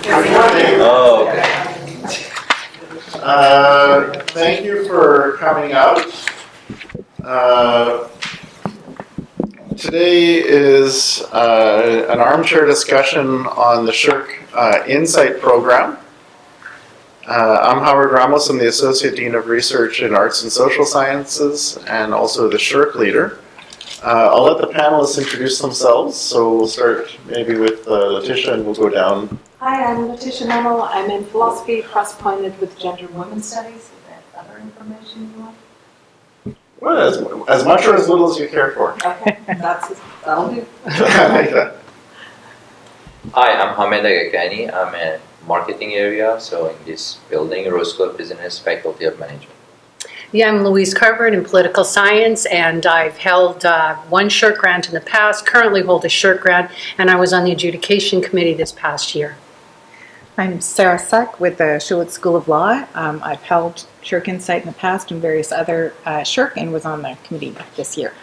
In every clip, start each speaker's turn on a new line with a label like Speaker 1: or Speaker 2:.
Speaker 1: Good morning.
Speaker 2: Oh, okay.
Speaker 1: Thank you for coming out. Today is an armchair discussion on the SSHRC Insight program. I'm Howard Ramos. I'm the Associate Dean of Research in Arts and Social Sciences and also the SSHRC leader. I'll let the panelists introduce themselves. So we'll start maybe with Letitia and we'll go down.
Speaker 3: Hi, I'm Letitia Memmel. I'm in philosophy, cross-pointed with gender and women's studies. Is there other information you want?
Speaker 1: Well, as much or as little as you care for.
Speaker 3: Okay, that'll do.
Speaker 2: Hi, I'm Hamed Agakani. I'm in marketing area, so in this building, Rose School of Business, Faculty of Management.
Speaker 4: Yeah, I'm Louise Carver in political science, and I've held one SSHRC grant in the past, currently hold a SSHRC grant, and I was on the adjudication committee this past year.
Speaker 5: I'm Sarah Suck with the Schulich School of Law. I've held SSHRC Insight in the past and various other SSHRC and was on the committee this year.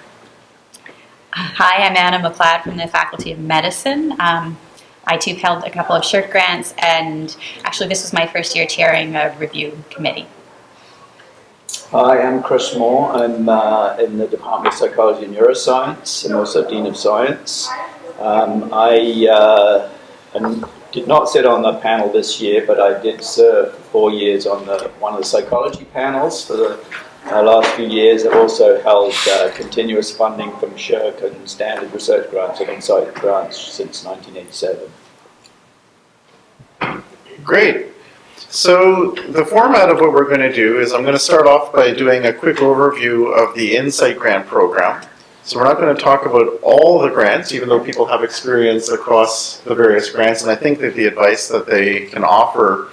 Speaker 6: Hi, I'm Anna McLeod from the Faculty of Medicine. I too held a couple of SSHRC grants, and actually this was my first year chairing a review committee.
Speaker 7: Hi, I'm Chris Moore. I'm in the Department of Psychology and Neuroscience and also Dean of Science. I did not sit on the panel this year, but I did serve for 4 years on one of the psychology panels for the last few years. I've also held continuous funding from SSHRC and standard research grants and insight grants since 1987.
Speaker 1: Great. So the format of what we're going to do is I'm going to start off by doing a quick overview of the Insight Grant program. So we're not going to talk about all the grants, even though people have experience across the various grants, and I think that the advice that they can offer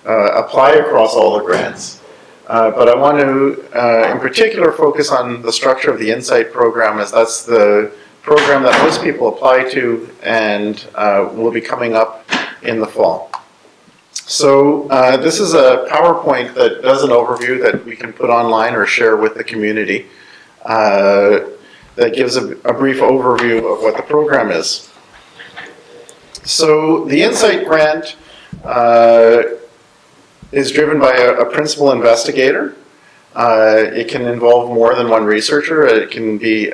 Speaker 1: apply across all the grants. But I want to, in particular, focus on the structure of the Insight program, as that's the program that most people apply to and will be coming up in the fall. So this is a PowerPoint that does an overview that we can put online or share with the community that gives a brief overview of what the program is. So the Insight Grant is driven by a principal investigator. It can involve more than one researcher. It can be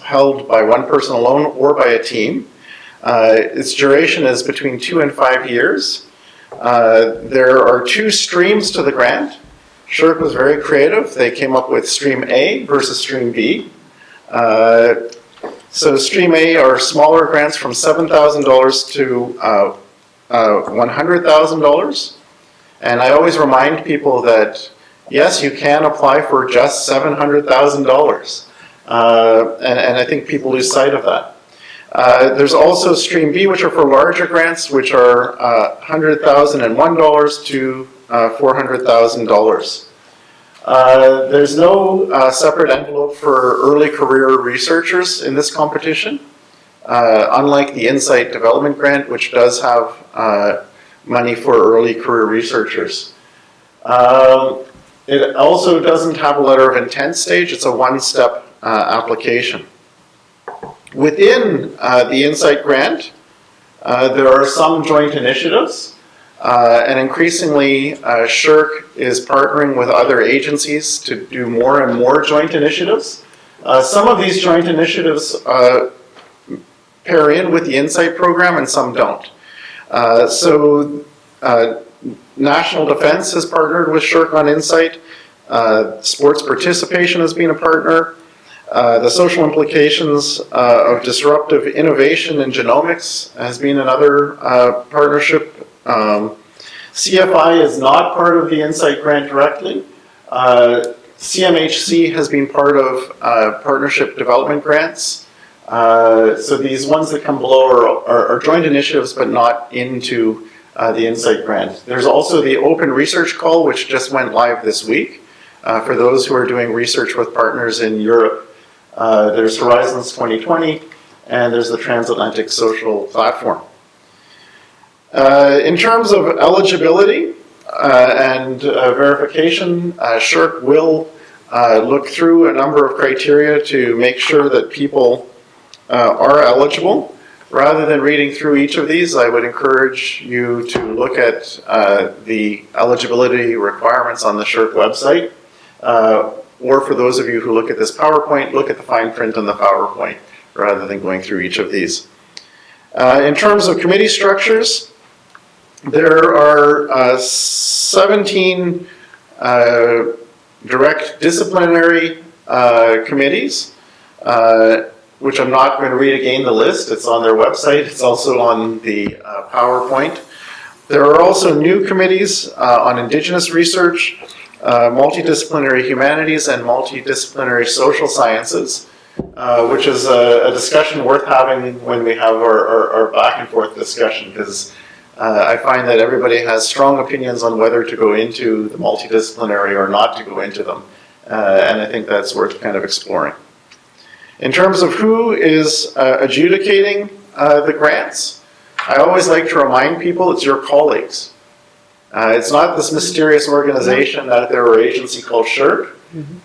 Speaker 1: held by one person alone or by a team. Its duration is between 2 and 5 years. There are 2 streams to the grant. SSHRC was very creative. They came up with Stream A versus Stream B. So Stream A are smaller grants from $7,000 to $100,000. And I always remind people that, yes, you can apply for just $700,000. And I think people lose sight of that. There's also Stream B, which are for larger grants, which are $100,001 to $400,000. There's no separate envelope for early career researchers in this competition, unlike the Insight Development Grant, which does have money for early career researchers. It also doesn't have a letter of intent stage. It's a one-step application. Within the Insight Grant, there are some joint initiatives, and increasingly SSHRC is partnering with other agencies to do more and more joint initiatives. Some of these joint initiatives pair in with the Insight program and some don't. So National Defense has partnered with SSHRC on Insight. Sports participation has been a partner. The social implications of disruptive innovation in genomics has been another partnership. CFI is not part of the Insight Grant directly. CMHC has been part of partnership development grants. So these ones that come below are joint initiatives but not into the Insight Grant. There's also the Open Research Call, which just went live this week for those who are doing research with partners in Europe. There's Horizons 2020, and there's the Transatlantic Social Platform. In terms of eligibility and verification, SSHRC will look through a number of criteria to make sure that people are eligible. Rather than reading through each of these, I would encourage you to look at the eligibility requirements on the SHRC website. Or for those of you who look at this PowerPoint, look at the fine print on the PowerPoint rather than going through each of these. In terms of committee structures, there are 17 direct disciplinary committees, which I'm not going to read again the list. It's on their website. It's also on the PowerPoint. There are also new committees on Indigenous Research, multidisciplinary humanities, and multidisciplinary social sciences, which is a discussion worth having when we have our back and forth discussion, because I find that everybody has strong opinions on whether to go into the multidisciplinary or not to go into them, and I think that's worth kind of exploring. In terms of who is adjudicating the grants, I always like to remind people it's your colleagues. It's not this mysterious organization out there or agency called SHRC.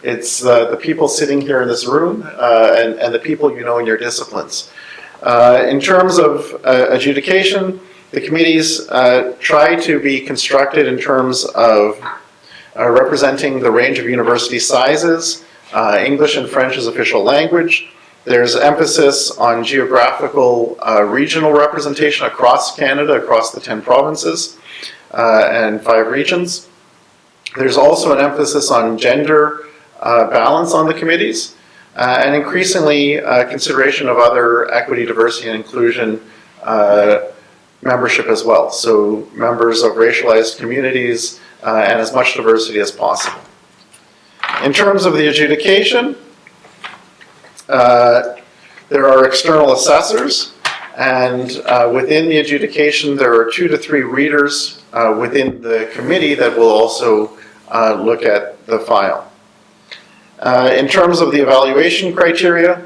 Speaker 1: It's the people sitting here in this room and the people you know in your disciplines. In terms of adjudication, the committees try to be constructed in terms of representing the range of university sizes, English and French as official language. There's emphasis on geographical regional representation across Canada, across the 10 provinces and 5 regions. There's also an emphasis on gender balance on the committees, and increasingly consideration of other equity, diversity, and inclusion membership as well. So members of racialized communities and as much diversity as possible. In terms of the adjudication, there are external assessors, and within the adjudication there are 2 to 3 readers within the committee that will also look at the file. In terms of the evaluation criteria,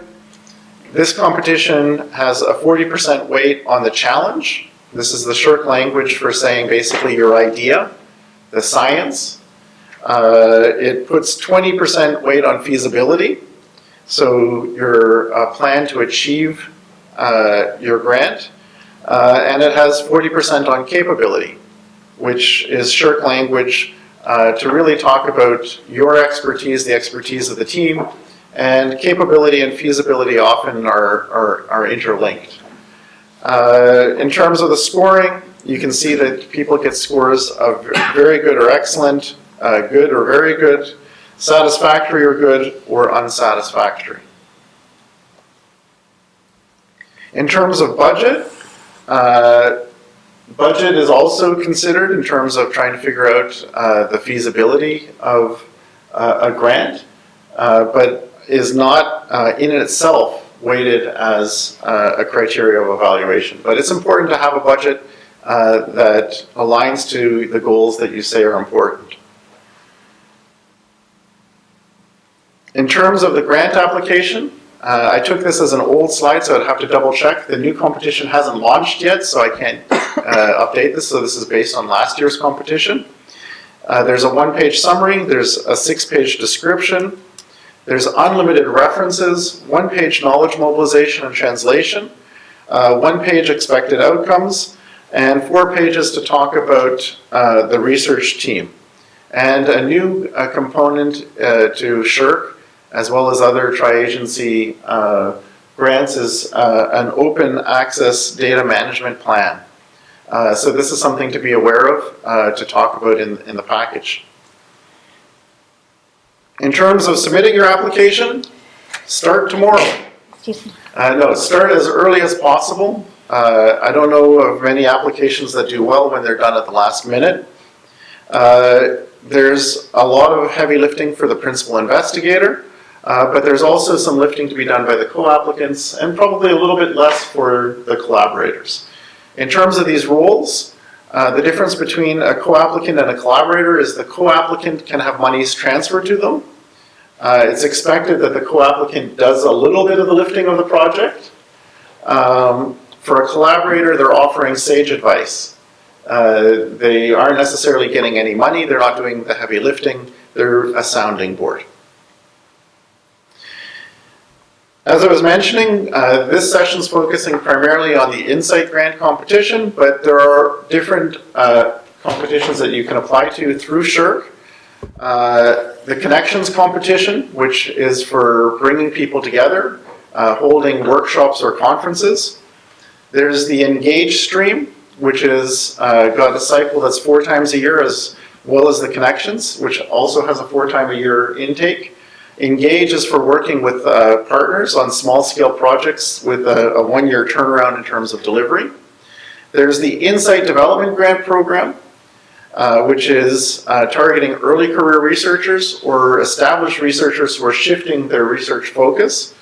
Speaker 1: this competition has a 40% weight on the challenge. This is the SHRC language for saying basically your idea, the science. It puts 20% weight on feasibility, so your plan to achieve your grant, and it has 40% on capability, which is SHRC language to really talk about your expertise, the expertise of the team, and capability and feasibility often are interlinked. In terms of the scoring, you can see that people get scores of very good or excellent, good or very good, satisfactory or good, or unsatisfactory. In terms of budget, budget is also considered in terms of trying to figure out the feasibility of a grant, but is not in itself weighted as a criteria of evaluation. But it's important to have a budget that aligns to the goals that you say are important. In terms of the grant application, I took this as an old slide, so I'd have to double check. The new competition hasn't launched yet, so I can't update this. So this is based on last year's competition. There's a 1-page summary. There's a 6-page description. There's unlimited references, 1-page knowledge mobilization and translation, 1-page expected outcomes, and 4 pages to talk about the research team. And a new component to SHRC, as well as other tri-agency grants, is an open access data management plan. So this is something to be aware of, to talk about in the package. In terms of submitting your application, start tomorrow. No, start as early as possible. I don't know of many applications that do well when they're done at the last minute. There's a lot of heavy lifting for the principal investigator, but there's also some lifting to be done by the co-applicants and probably a little bit less for the collaborators. In terms of these roles, the difference between a co-applicant and a collaborator is the co-applicant can have monies transferred to them. It's expected that the co-applicant does a little bit of the lifting of the project. For a collaborator, they're offering sage advice. They aren't necessarily getting any money, they're not doing the heavy lifting, they're a sounding board. As I was mentioning, this session is focusing primarily on the Insight Grant competition, but there are different competitions that you can apply to through SSHRC. The Connections competition, which is for bringing people together, holding workshops or conferences. There's the Engage stream, which is got a cycle that's 4 times a year, as well as the Connections, which also has a 4-time-a-year intake. Engage is for working with partners on small-scale projects with a 1-year turnaround in terms of delivery. There's the Insight Development Grant Program, which is targeting early career researchers or established researchers who are shifting their research focus.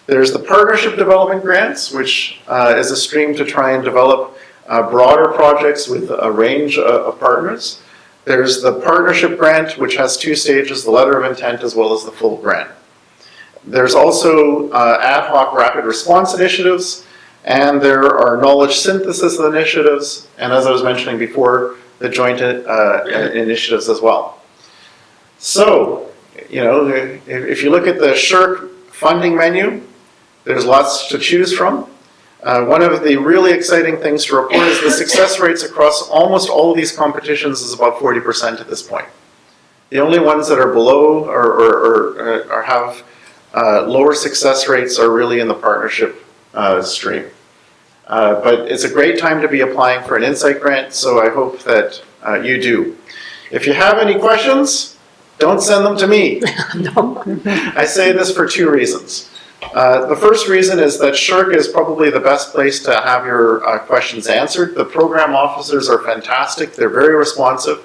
Speaker 1: There's the Partnership Development Grants, which is a stream to try and develop broader projects with a range of partners. There's the Partnership Grant, which has 2 stages, the letter of intent as well as the full grant. There's also ad hoc rapid response initiatives, and there are knowledge synthesis initiatives, and as I was mentioning before, the joint initiatives as well. So, you know, if you look at the SSHRC funding menu, there's lots to choose from. One of the really exciting things to report is the success rates across almost all of these competitions is about 40% at this point. The only ones that are below or have lower success rates are really in the partnership stream. But it's a great time to be applying for an Insight Grant, so I hope that you do. If you have any questions, don't send them to me.
Speaker 4: No.
Speaker 1: I say this for 2 reasons. The first reason is that SSHRC is probably the best place to have your questions answered. The program officers are fantastic. They're very responsive.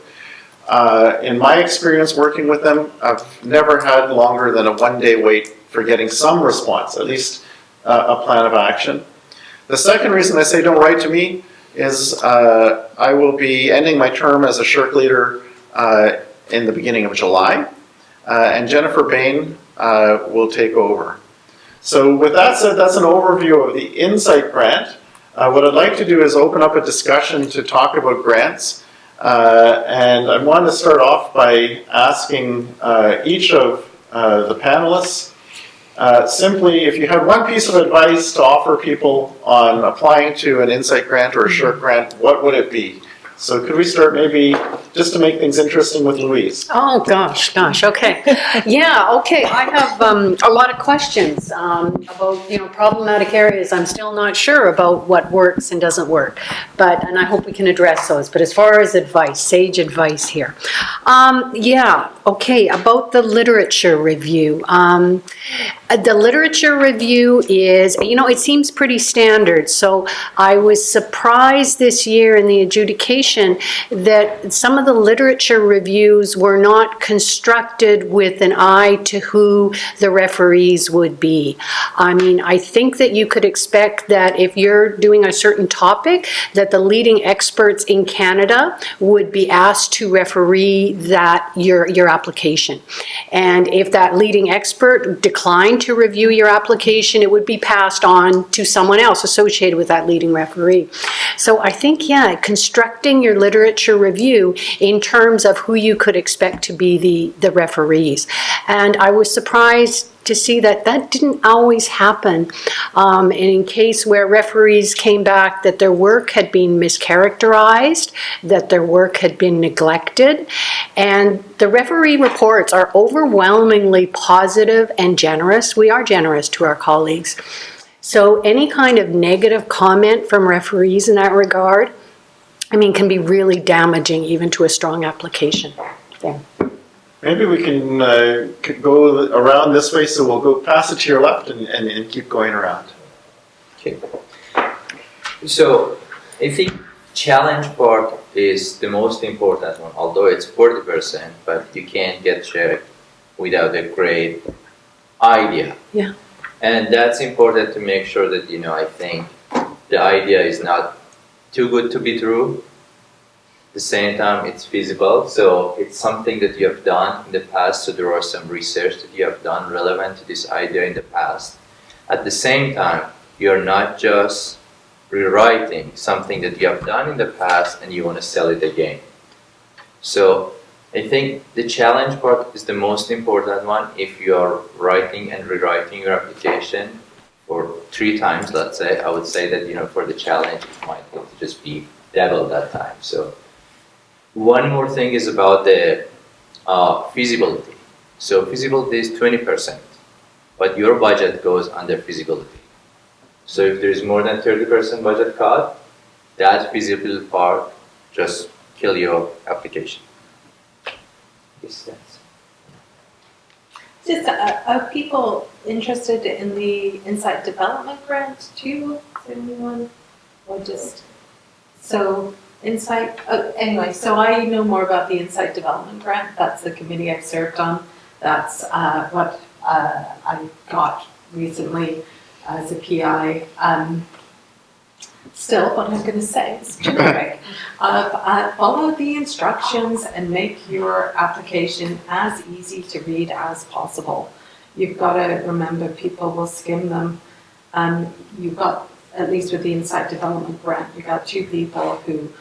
Speaker 1: In my experience working with them, I've never had longer than a 1-day wait for getting some response, at least a plan of action. The second reason I say don't write to me is I will be ending my term as a SSHRC leader in the beginning of July, and Jennifer Bain will take over. So with that said, that's an overview of the Insight Grant. What I'd like to do is open up a discussion to talk about grants. And I want to start off by asking each of the panelists simply, if you had one piece of advice to offer people on applying to an Insight Grant or a SSHRC grant, what would it be? So could we start maybe, just to make things interesting, with Louise?
Speaker 4: Oh, gosh, okay. Yeah, okay, I have a lot of questions about, you know, problematic areas. I'm still not sure about what works and doesn't work, and I hope we can address those. But as far as advice, sage advice here. Yeah, okay, about the literature review. The literature review is, you know, it seems pretty standard. So I was surprised this year in the adjudication that some of the literature reviews were not constructed with an eye to who the referees would be. I mean, I think that you could expect that if you're doing a certain topic, that the leading experts in Canada would be asked to referee that your application. And if that leading expert declined to review your application, it would be passed on to someone else associated with that leading referee. So I think, yeah, constructing your literature review in terms of who you could expect to be the referees. And I was surprised to see that didn't always happen. And in case where referees came back that their work had been mischaracterized, that their work had been neglected, and the referee reports are overwhelmingly positive and generous. We are generous to our colleagues. So any kind of negative comment from referees in that regard, I mean, can be really damaging even to a strong application. Yeah.
Speaker 1: Maybe we can go around this way, so we'll go pass it to your left and keep going around.
Speaker 2: Okay. So I think challenge part is the most important one, although it's 40%, but you can't get there without a great idea.
Speaker 4: Yeah.
Speaker 2: And that's important to make sure that, you know, I think the idea is not too good to be true. At the same time, it's feasible. So it's something that you have done in the past. So there are some research that you have done relevant to this idea in the past. At the same time, you're not just rewriting something that you have done in the past and you want to sell it again. So I think the challenge part is the most important one if you are writing and rewriting your application. or 3 times, let's say, I would say that, for the challenge, it might need to just be double that time. So one more thing is about the feasibility. So feasibility is 20%, but your budget goes under feasibility. So if there's more than 30% budget cut, that feasibility part just kill your application. Makes sense.
Speaker 3: Just, are people interested in the Insight Development Grant too? Is anyone? Or just, so Insight, anyway, so I know more about the Insight Development Grant. That's the committee I've served on. That's what I got recently as a PI. Still, what I'm going to say is generic. Follow the instructions and make your application as easy to read as possible. You've got to remember people will skim them. You've got, at least with the Insight Development Grant, you've got 2 people who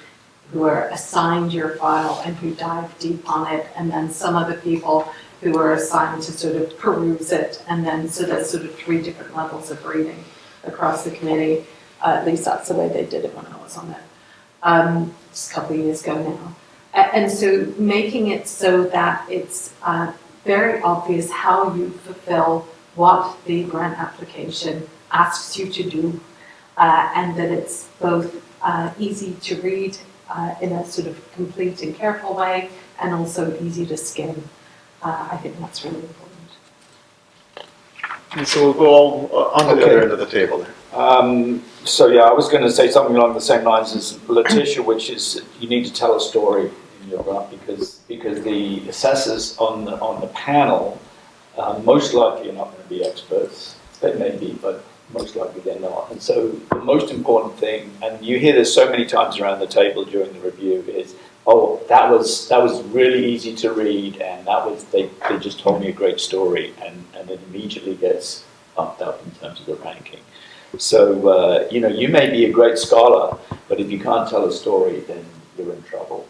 Speaker 3: are assigned your file and who dive deep on it, and then some other people who are assigned to sort of peruse it, and then so that's sort of 3 different levels of reading across the committee. At least that's the way they did it when I was on it, just a couple of years ago now. And so making it so that it's very obvious how you fulfill what the grant application asks you to do, and that it's both easy to read in a sort of complete and careful way, and also easy to skim. I think that's really important.
Speaker 1: And so we'll go on to the other end of the table there.
Speaker 7: So yeah, I was going to say something along the same lines as Letitia, which is you need to tell a story in your grant because the assessors on the panel most likely are not going to be experts. They may be, but most likely they're not. And so the most important thing, and you hear this so many times around the table during the review, is that was really easy to read, and they just told me a great story, and it immediately gets bumped up in terms of the ranking. So, you may be a great scholar, but if you can't tell a story, then you're in trouble.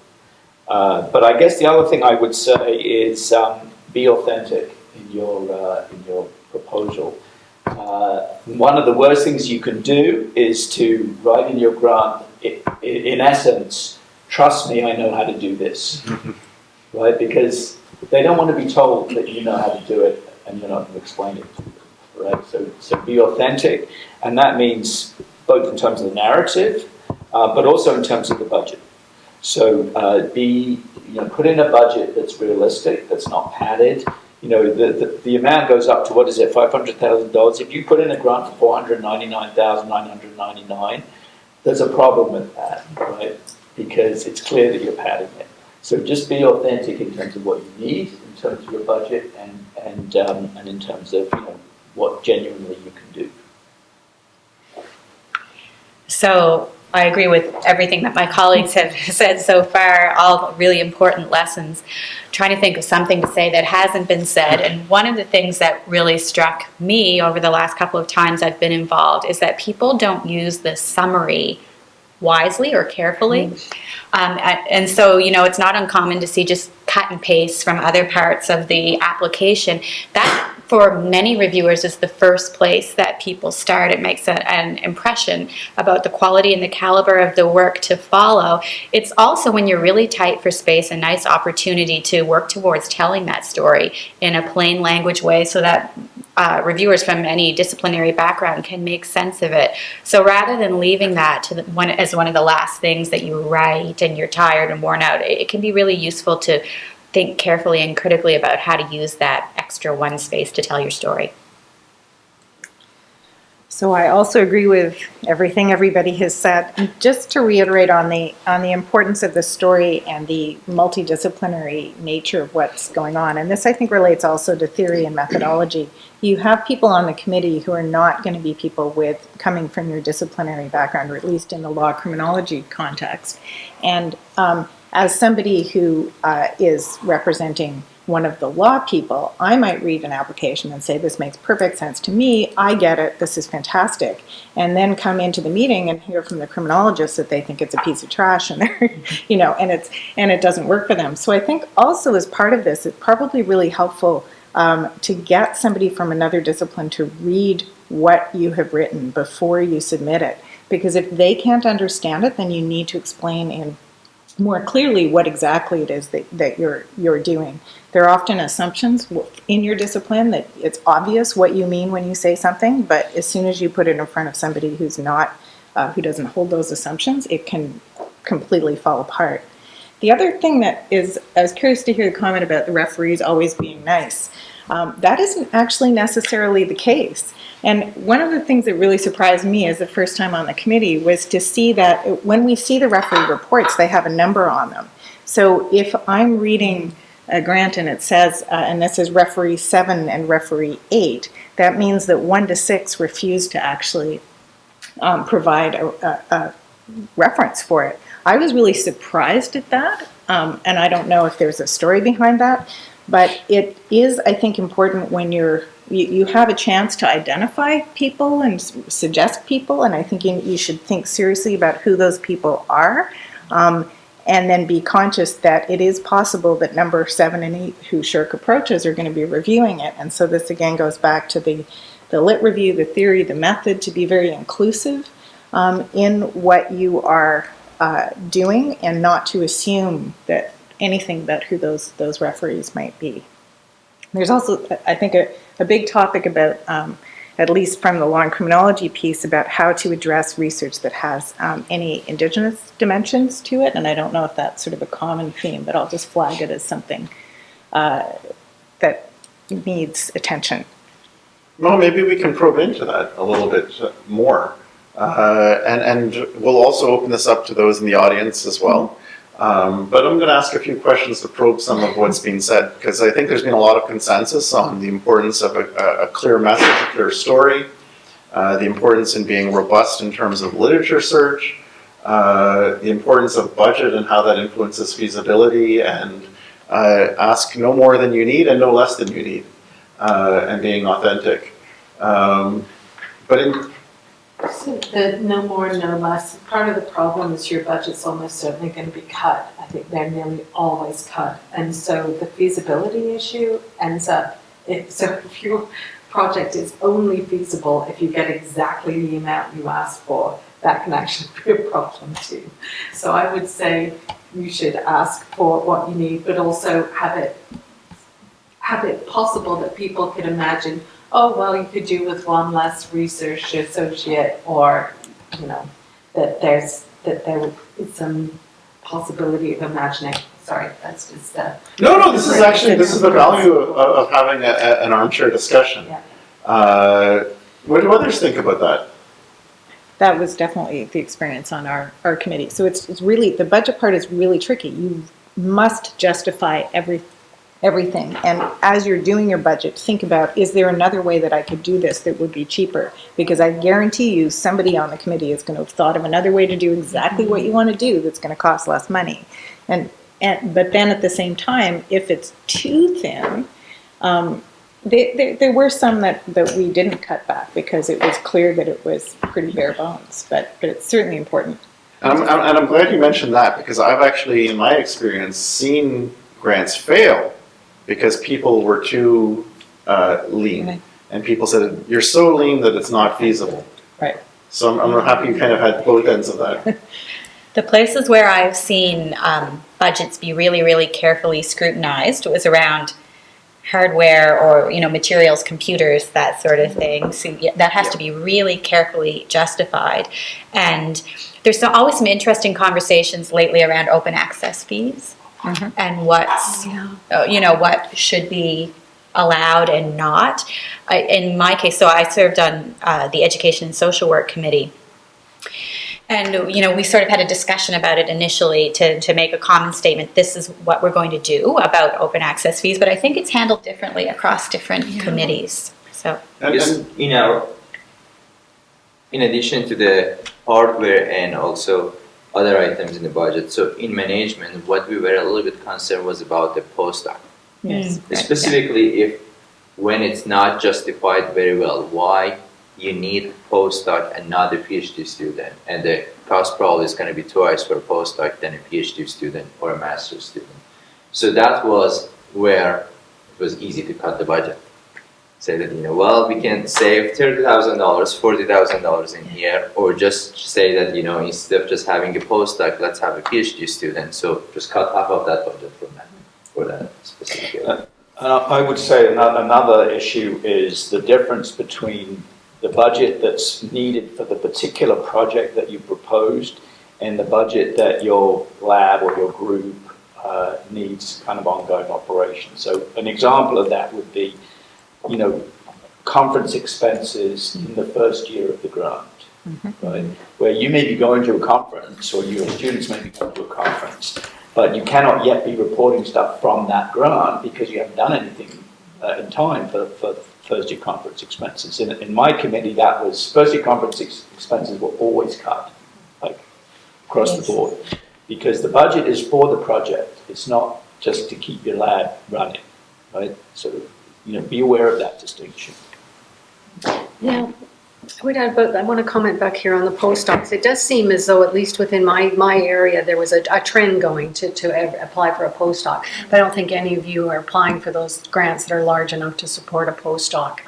Speaker 7: But I guess the other thing I would say is be authentic in your proposal. One of the worst things you can do is to write in your grant, in essence, trust me, I know how to do this, right? Because they don't want to be told that you know how to do it and you're not going to explain it to them. Right, so be authentic, and that means both in terms of the narrative, but also in terms of the budget. So put in a budget that's realistic, that's not padded. The amount goes up to, what is it, $500,000. If you put in a grant for $499,999, there's a problem with that, right? Because it's clear that you're padding it. So just be authentic in terms of what you need, in terms of your budget, and in terms of what genuinely you can do.
Speaker 6: So I agree with everything that my colleagues have said so far, all really important lessons. Trying to think of something to say that hasn't been said, and one of the things that really struck me over the last couple of times I've been involved is that people don't use the summary wisely or carefully. And so, it's not uncommon to see just cut and paste from other parts of the application. That, for many reviewers, is the first place that people start. It makes an impression about the quality and the caliber of the work to follow. It's also, when you're really tight for space, a nice opportunity to work towards telling that story in a plain language way so that reviewers from any disciplinary background can make sense of it. So rather than leaving that as one of the last things that you write and you're tired and worn out, it can be really useful to think carefully and critically about how to use that extra one space to tell your story.
Speaker 5: So I also agree with everything everybody has said. And just to reiterate on the importance of the story and the multidisciplinary nature of what's going on, and this I think relates also to theory and methodology. You have people on the committee who are not going to be people coming from your disciplinary background, or at least in the law criminology context. And as somebody who is representing one of the law people, I might read an application and say, this makes perfect sense to me, I get it, this is fantastic, and then come into the meeting and hear from the criminologists that they think it's a piece of trash and and it doesn't work for them. So I think also as part of this, it's probably really helpful to get somebody from another discipline to read what you have written before you submit it. Because if they can't understand it, then you need to explain in more clearly what exactly it is that you're doing. There are often assumptions in your discipline that it's obvious what you mean when you say something, but as soon as you put it in front of somebody who's not, who doesn't hold those assumptions, it can completely fall apart. The other thing that is, I was curious to hear the comment about the referees always being nice. That isn't actually necessarily the case. And one of the things that really surprised me as the first time on the committee was to see that when we see the referee reports, they have a number on them. So if I'm reading a grant and it says, and this is referee 7 and referee 8, that means that 1 to 6 refused to actually provide a reference for it. I was really surprised at that, and I don't know if there's a story behind that, but it is, I think, important when you have a chance to identify people and suggest people, and I think you should think seriously about who those people are, and then be conscious that it is possible that number 7 and 8 who SSHRC approaches are going to be reviewing it. And so this again goes back to the lit review, the theory, the method, to be very inclusive in what you are doing, and not to assume that anything about who those referees might be. There's also, I think, a big topic about, at least from the law and criminology piece, about how to address research that has any Indigenous dimensions to it, and I don't know if that's sort of a common theme, but I'll just flag it as something that needs attention.
Speaker 1: Well, maybe we can probe into that a little bit more. And we'll also open this up to those in the audience as well. But I'm going to ask a few questions to probe some of what's been said, because I think there's been a lot of consensus on the importance of a clear message, a clear story, the importance in being robust in terms of literature search, the importance of budget and how that influences feasibility, and ask no more than you need and no less than you need, and being authentic. But in
Speaker 3: So the no more, no less, part of the problem is your budget's almost certainly going to be cut. I think they're nearly always cut. And so the feasibility issue ends up, if your project is only feasible if you get exactly the amount you asked for, that can actually be a problem too. So I would say you should ask for what you need, but also have it possible that people could imagine, oh, well, you could do with one less research associate, or, that there is some possibility of imagining. Sorry, that's just
Speaker 1: No, this is the value of having an armchair discussion.
Speaker 3: Yeah.
Speaker 1: What do others think about that?
Speaker 5: That was definitely the experience on our committee. So it's really, the budget part is really tricky. You must justify everything. And as you're doing your budget, think about, is there another way that I could do this that would be cheaper? Because I guarantee you somebody on the committee is going to have thought of another way to do exactly what you want to do that's going to cost less money. But then at the same time, if it's too thin, there were some that we didn't cut back because it was clear that it was pretty bare bones, but it's certainly important.
Speaker 1: And I'm glad you mentioned that, because I've actually, in my experience, seen grants fail because people were too lean.
Speaker 5: Right.
Speaker 1: And people said, you're so lean that it's not feasible.
Speaker 5: Right.
Speaker 1: So I'm happy you kind of had both ends of that.
Speaker 6: The places where I've seen budgets be really, really carefully scrutinized was around hardware or materials, computers, that sort of thing. So that has to be really carefully justified. And there's always some interesting conversations lately around open access fees and what's what should be allowed and not. In my case, so I served on the Education and Social Work Committee. And, we sort of had a discussion about it initially to make a common statement. This is what we're going to do about open access fees, but I think it's handled differently across different committees. So,
Speaker 2: Because, in addition to the hardware and also other items in the budget, so in management, what we were a little bit concerned was about the postdoc.
Speaker 5: Yes.
Speaker 2: Specifically, when it's not justified very well, why you need postdoc and not a PhD student, and the cost probably is going to be twice for a postdoc than a PhD student or a master's student. So that was where it was easy to cut the budget. say that, well, we can save $30,000, $40,000 in here, or just say that, instead of just having a postdoc, let's have a PhD student. So just cut half of that budget from that for that specific area.
Speaker 7: I would say another issue is the difference between the budget that's needed for the particular project that you proposed and the budget that your lab or your group needs kind of ongoing operations. So an example of that would be, conference expenses in the first year of the grant, right? Where you may be going to a conference, or your students may be going to a conference, but you cannot yet be reporting stuff from that grant because you haven't done anything in time for first year conference expenses. In my committee, that was first year conference expenses were always cut, like across the board, because the budget is for the project. It's not just to keep your lab running, right? So, be aware of that distinction.
Speaker 4: Yeah, I want to comment back here on the postdocs. It does seem as though, at least within my area, there was a trend going to apply for a postdoc. But I don't think any of you are applying for those grants that are large enough to support a postdoc.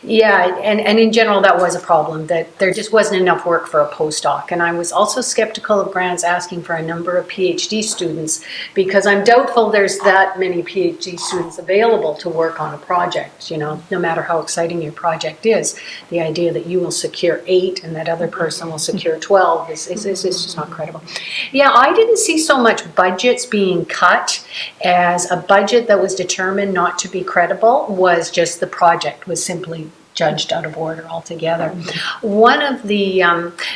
Speaker 4: Yeah, and in general, that was a problem, that there just wasn't enough work for a postdoc. And I was also skeptical of grants asking for a number of PhD students, because I'm doubtful there's that many PhD students available to work on a project, no matter how exciting your project is. The idea that you will secure 8 and that other person will secure 12 is just not credible. Yeah, I didn't see so much budgets being cut as a budget that was determined not to be credible was just the project was simply judged out of order altogether. One of the,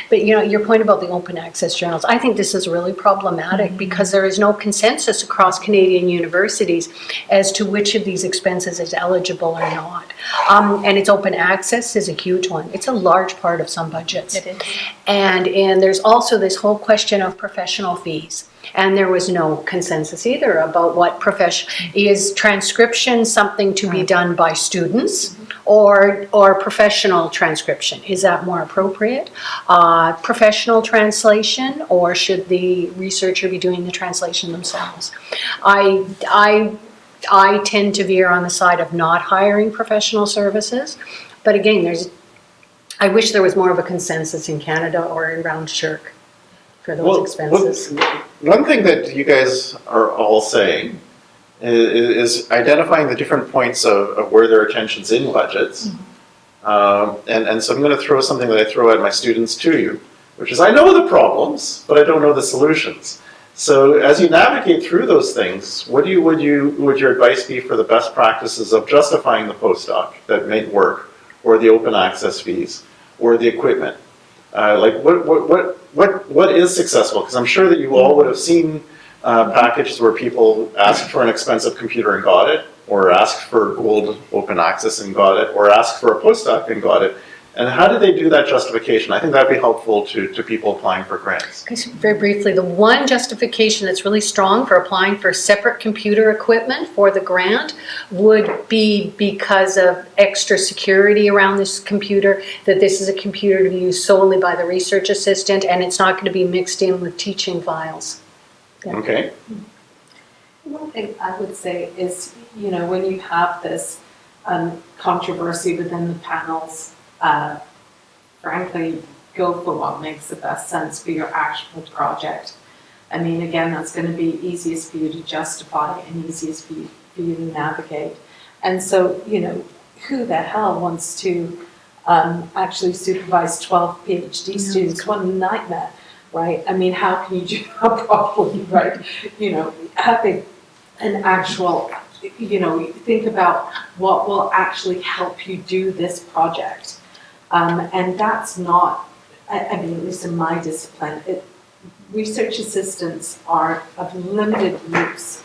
Speaker 4: but your point about the open access journals, I think this is really problematic because there is no consensus across Canadian universities as to which of these expenses is eligible or not. And it's open access is a huge one. It's a large part of some budgets.
Speaker 6: It is.
Speaker 4: And there's also this whole question of professional fees. And there was no consensus either about what is transcription something to be done by students or professional transcription. Is that more appropriate? Professional translation, or should the researcher be doing the translation themselves? I tend to veer on the side of not hiring professional services, but again, I wish there was more of a consensus in Canada or around SSHRC for those expenses.
Speaker 1: One thing that you guys are all saying is identifying the different points of where there are tensions in budgets. And so I'm going to throw something that I throw at my students to you, which is I know the problems, but I don't know the solutions. So as you navigate through those things, would your advice be for the best practices of justifying the postdoc that may work, or the open access fees, or the equipment? What is successful? Because I'm sure that you all would have seen packages where people asked for an expensive computer and got it, or asked for gold open access and got it, or asked for a postdoc and got it. And how did they do that justification? I think that'd be helpful to people applying for grants.
Speaker 4: Very briefly, the one justification that's really strong for applying for separate computer equipment for the grant would be because of extra security around this computer, that this is a computer to be used solely by the research assistant and it's not going to be mixed in with teaching files. Yeah.
Speaker 1: Okay.
Speaker 3: One thing I would say is, when you have this controversy within the panels, frankly, go for what makes the best sense for your actual project. I mean, again, that's going to be easiest for you to justify and easiest for you to navigate. And so, who the hell wants to actually supervise 12 PhD students? What a nightmare, right? I mean, how can you do that properly, right? Having an actual, think about what will actually help you do this project. And that's not, at least in my discipline, research assistants are of limited use.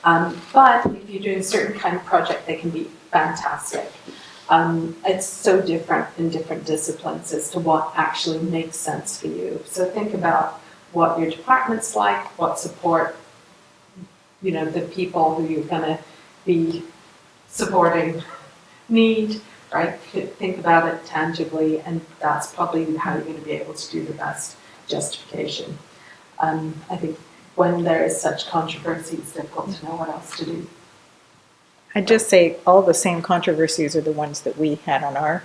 Speaker 3: But if you're doing a certain kind of project, they can be fantastic. It's so different in different disciplines as to what actually makes sense for you. So think about what your department's like, what support, the people who you're going to be supporting need. Right? Think about it tangibly, and that's probably how you're going to be able to do the best justification. I think when there is such controversy, it's difficult to know what else to do.
Speaker 5: I'd just say all the same controversies are the ones that we had on our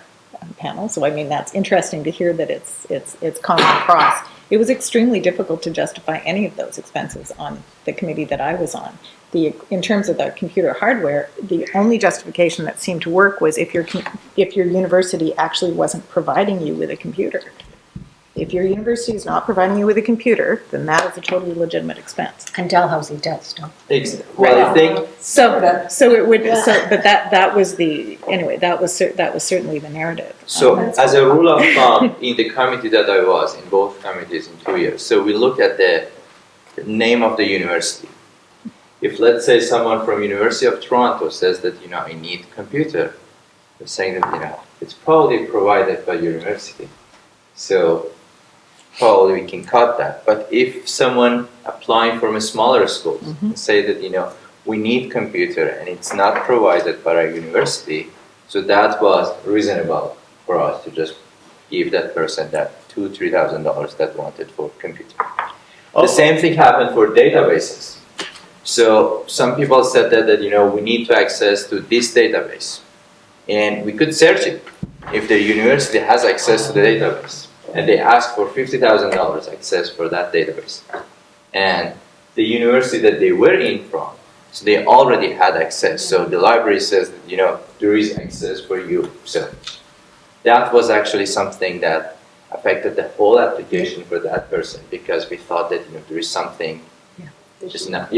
Speaker 5: panel. So I mean, that's interesting to hear that it's common across. It was extremely difficult to justify any of those expenses on the committee that I was on. In terms of the computer hardware, the only justification that seemed to work was if your university actually wasn't providing you with a computer. If your university is not providing you with a computer, then that is a totally legitimate expense.
Speaker 4: And Dalhousie does, don't
Speaker 2: Well, I think
Speaker 5: So it would. But that was that was certainly the narrative.
Speaker 2: so. As a rule of thumb, in the committee that I was in, both committees in 2 years, so we look at the name of the university. If let's say someone from University of Toronto says that I need computer, we're saying that it's probably provided by university, so probably we can cut that. But if someone applying from a smaller school say that we need computer and it's not provided by our university, so that was reasonable for us to just give that person that $2,000-3,000 that wanted for computer. The same thing happened for databases. So some people said that we need to access to this database, and we could search it if the university has access to the database, and they ask for $50,000 access for that database, and the university that they were in from, so they already had access. So the library says that there is access for you. So that was actually something that affected the whole application for that person, because we thought that there is something just not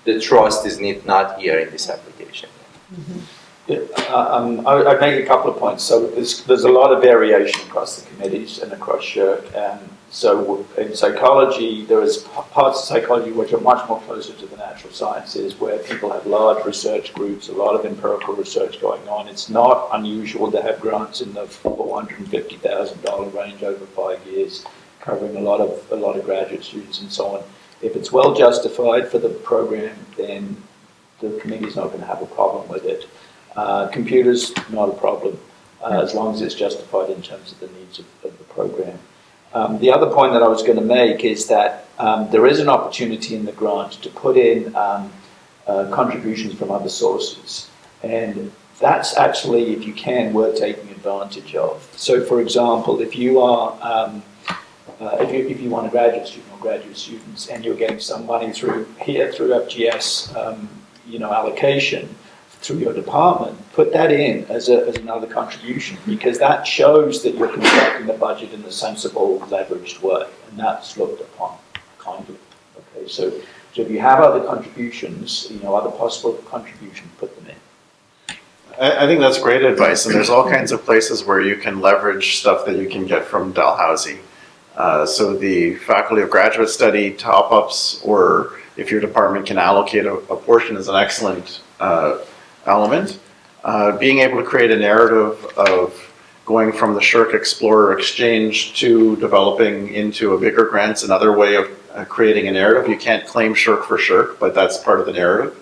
Speaker 2: the trust is not here in this application.
Speaker 7: I'd make a couple of points. So there's a lot of variation across the committees and across SSHRC. So in psychology, there is parts of psychology which are much more closer to the natural sciences, where people have large research groups, a lot of empirical research going on. It's not unusual to have grants in the $450,000 range over 5 years, covering a lot of graduate students and so on. If it's well justified for the program, then the committee's not going to have a problem with it. Computers, not a problem, as long as it's justified in terms of the needs of the program. The other point that I was going to make is that there is an opportunity in the grant to put in contributions from other sources. And that's actually, if you can, worth taking advantage of. So, for example, if you are if you want a graduate student or graduate students, and you're getting some money through FGS, allocation through your department, put that in as another contribution, because that shows that you're constructing the budget in a sensible, leveraged way, and that's looked upon kindly. Okay, so if you have other contributions, other possible contributions, put them in.
Speaker 1: I think that's great advice, and there's all kinds of places where you can leverage stuff that you can get from Dalhousie. So the Faculty of Graduate Study top-ups, or if your department can allocate a portion, is an excellent element. Being able to create a narrative of going from the SSHRC Explorer Exchange to developing into a bigger grant's another way of creating a narrative. You can't claim SSHRC for SSHRC, but that's part of the narrative.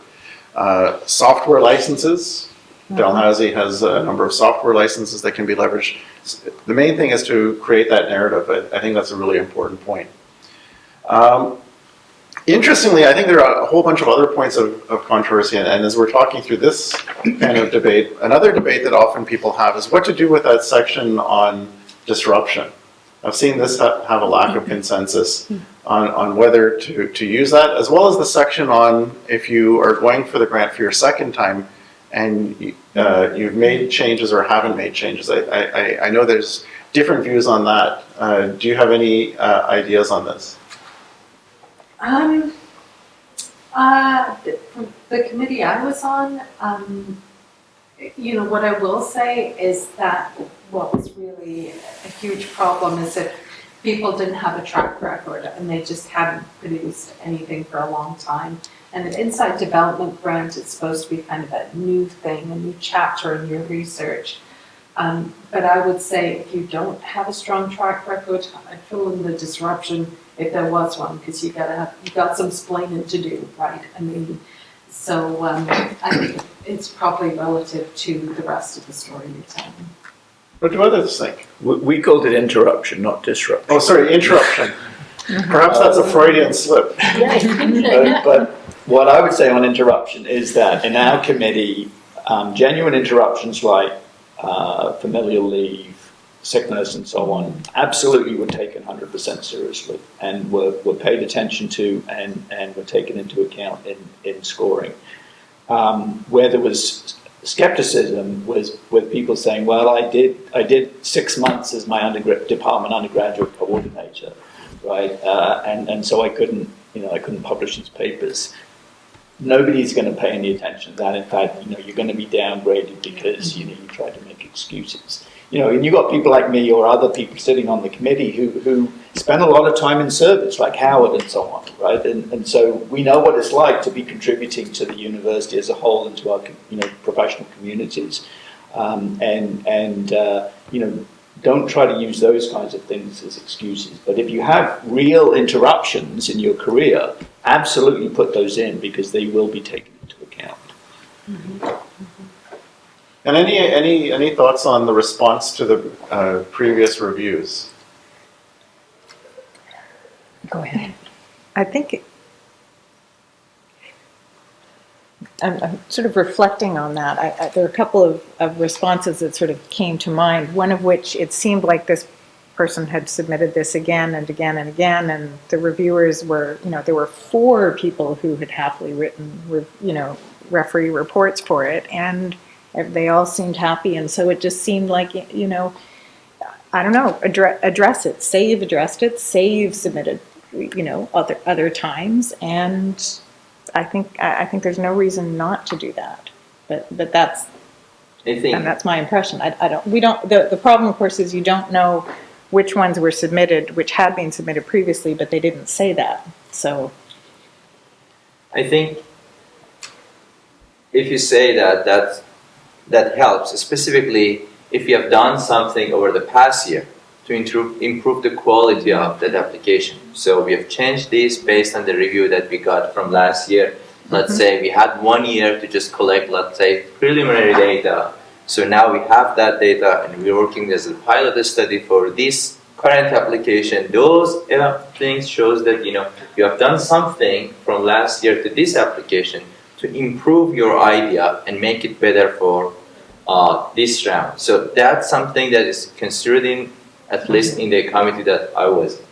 Speaker 1: Software licenses. Dalhousie has a number of software licenses that can be leveraged. The main thing is to create that narrative. I think that's a really important point. Interestingly, I think there are a whole bunch of other points of controversy, and as we're talking through this kind of debate, another debate that often people have is what to do with that section on disruption. I've seen this have a lack of consensus on whether to use that, as well as the section on if you are going for the grant for your second time and you've made changes or haven't made changes. I know there's different views on that. Do you have any ideas on this?
Speaker 3: The committee I was on, what I will say is that what was really a huge problem is that people didn't have a track record and they just hadn't produced anything for a long time. And an Insight Development Grant is supposed to be kind of a new thing, a new chapter in your research. But I would say if you don't have a strong track record, I'd fill in the disruption if there was one, because you got some explaining to do, right? I mean, so I think it's probably relative to the rest of the story you're telling.
Speaker 1: What do others think?
Speaker 7: We called it interruption, not disruption.
Speaker 1: Oh, sorry, interruption. Perhaps that's a Freudian slip.
Speaker 7: But what I would say on interruption is that in our committee, genuine interruptions like familial leave, sickness and so on, absolutely were taken 100% seriously and were paid attention to and were taken into account in scoring. Where there was skepticism was with people saying, well, I did 6 months as my department undergraduate coordinator, right? And so I couldn't publish these papers. Nobody's going to pay any attention to that. In fact, you're going to be downgraded because you tried to make excuses. And you've got people like me or other people sitting on the committee who spend a lot of time in service, like Howard and so on, right? And so we know what it's like to be contributing to the university as a whole and to our professional communities. Don't try to use those kinds of things as excuses. But if you have real interruptions in your career, absolutely put those in because they will be taken into account.
Speaker 1: And any thoughts on the response to the previous reviews?
Speaker 5: Go ahead. I think I'm sort of reflecting on that. There are a couple of responses that sort of came to mind, one of which it seemed like this person had submitted this again and again and again, and the reviewers were, there were 4 people who had happily written, referee reports for it, and they all seemed happy, and so it just seemed like, I don't know, address it. Say you've addressed it, say you've submitted, other times, and I think there's no reason not to do that. But that's and that's my impression. The problem, of course, is you don't know which ones were submitted, which had been submitted previously, but they didn't say that. So
Speaker 2: I think if you say that helps, specifically if you have done something over the past year to improve the quality of that application. So we have changed this based on the review that we got from last year. Let's say we had 1 year to just collect, let's say, preliminary data. So now we have that data and we're working as a pilot study for this current application. Those things shows that, you have done something from last year to this application to improve your idea and make it better for this round. So that's something that is considered in, at least in the committee that I was in.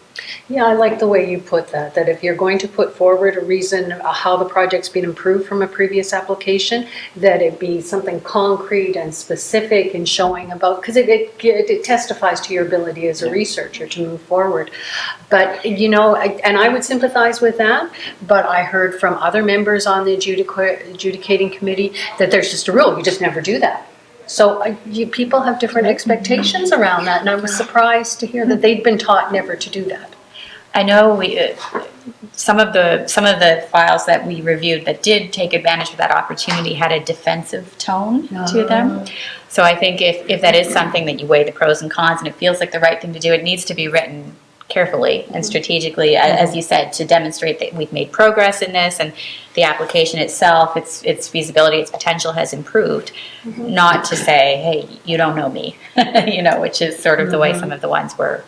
Speaker 4: Yeah, I like the way you put that if you're going to put forward a reason how the project's been improved from a previous application, that it be something concrete and specific and showing about, because it testifies to your ability as a researcher to move forward. But, and I would sympathize with that, but I heard from other members on the adjudicating committee that there's just a rule, you just never do that. So people have different expectations around that, and I was surprised to hear that they'd been taught never to do that.
Speaker 6: I know some of the files that we reviewed that did take advantage of that opportunity had a defensive tone to them. So I think if that is something that you weigh the pros and cons and it feels like the right thing to do, it needs to be written carefully and strategically, as you said, to demonstrate that we've made progress in this and the application itself, its feasibility, its potential has improved. Not to say, hey, you don't know me, which is sort of the way some of the ones were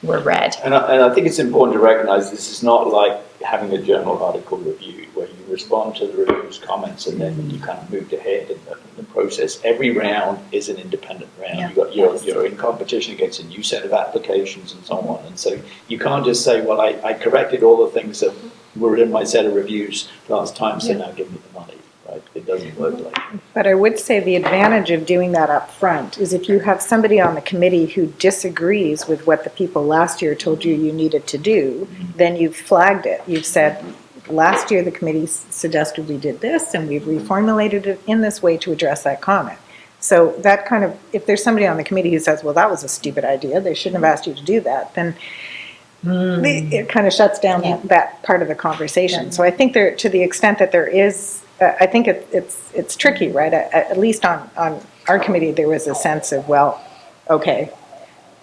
Speaker 6: read.
Speaker 7: And I think it's important to recognize this is not like having a journal article reviewed where you respond to the reviewer's comments and then you kind of moved ahead in the process. Every round is an independent round. You're in competition against a new set of applications and so on. And so you can't just say, well, I corrected all the things that were in my set of reviews last time, so now give me the money. Right? It doesn't work like that.
Speaker 5: But I would say the advantage of doing that up front is if you have somebody on the committee who disagrees with what the people last year told you needed to do, then you've flagged it. You've said, last year the committee suggested we did this and we've reformulated it in this way to address that comment. So that kind of, if there's somebody on the committee who says, well, that was a stupid idea, they shouldn't have asked you to do that, then it kind of shuts down that part of the conversation. So I think to the extent that there is, I think it's tricky, right? At least on our committee, there was a sense of, well, okay,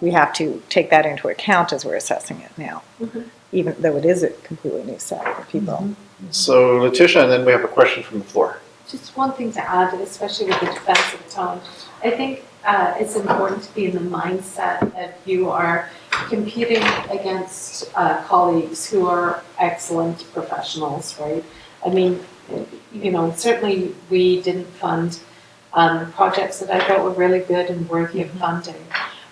Speaker 5: we have to take that into account as we're assessing it now, even though it is a completely new set of people.
Speaker 1: So Letitia, and then we have a question from the floor.
Speaker 3: Just one thing to add, especially with the defensive tone. I think it's important to be in the mindset that you are competing against colleagues who are excellent professionals, right? I mean, you know, certainly we didn't fund projects that I thought were really good and worthy of funding,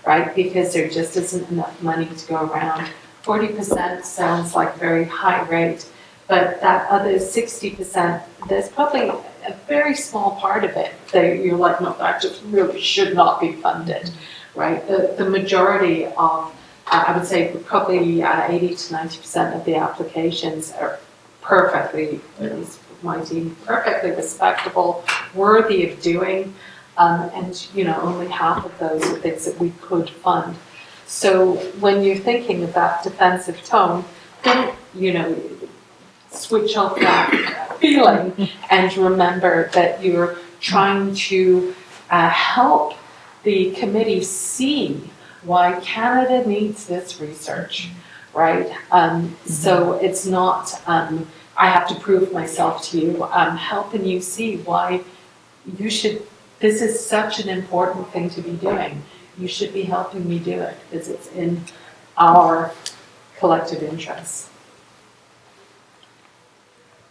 Speaker 3: right? Because there just isn't enough money to go around. 40% sounds like a very high rate, but that other 60%, there's probably a very small part of it that you're like, no, that just really should not be funded, right? The majority of, I would say probably 80 to 90% of the applications are perfectly, at least my team, perfectly respectable, worthy of doing, and you know, only half of those are things that we could fund. So when you're thinking of that defensive tone, don't, you know, switch off that feeling and remember that you're trying to help the committee see why Canada needs this research, right? So it's not, I have to prove myself to you. I'm helping you see why you should, this is such an important thing to be doing. You should be helping me do it because it's in our collective interest.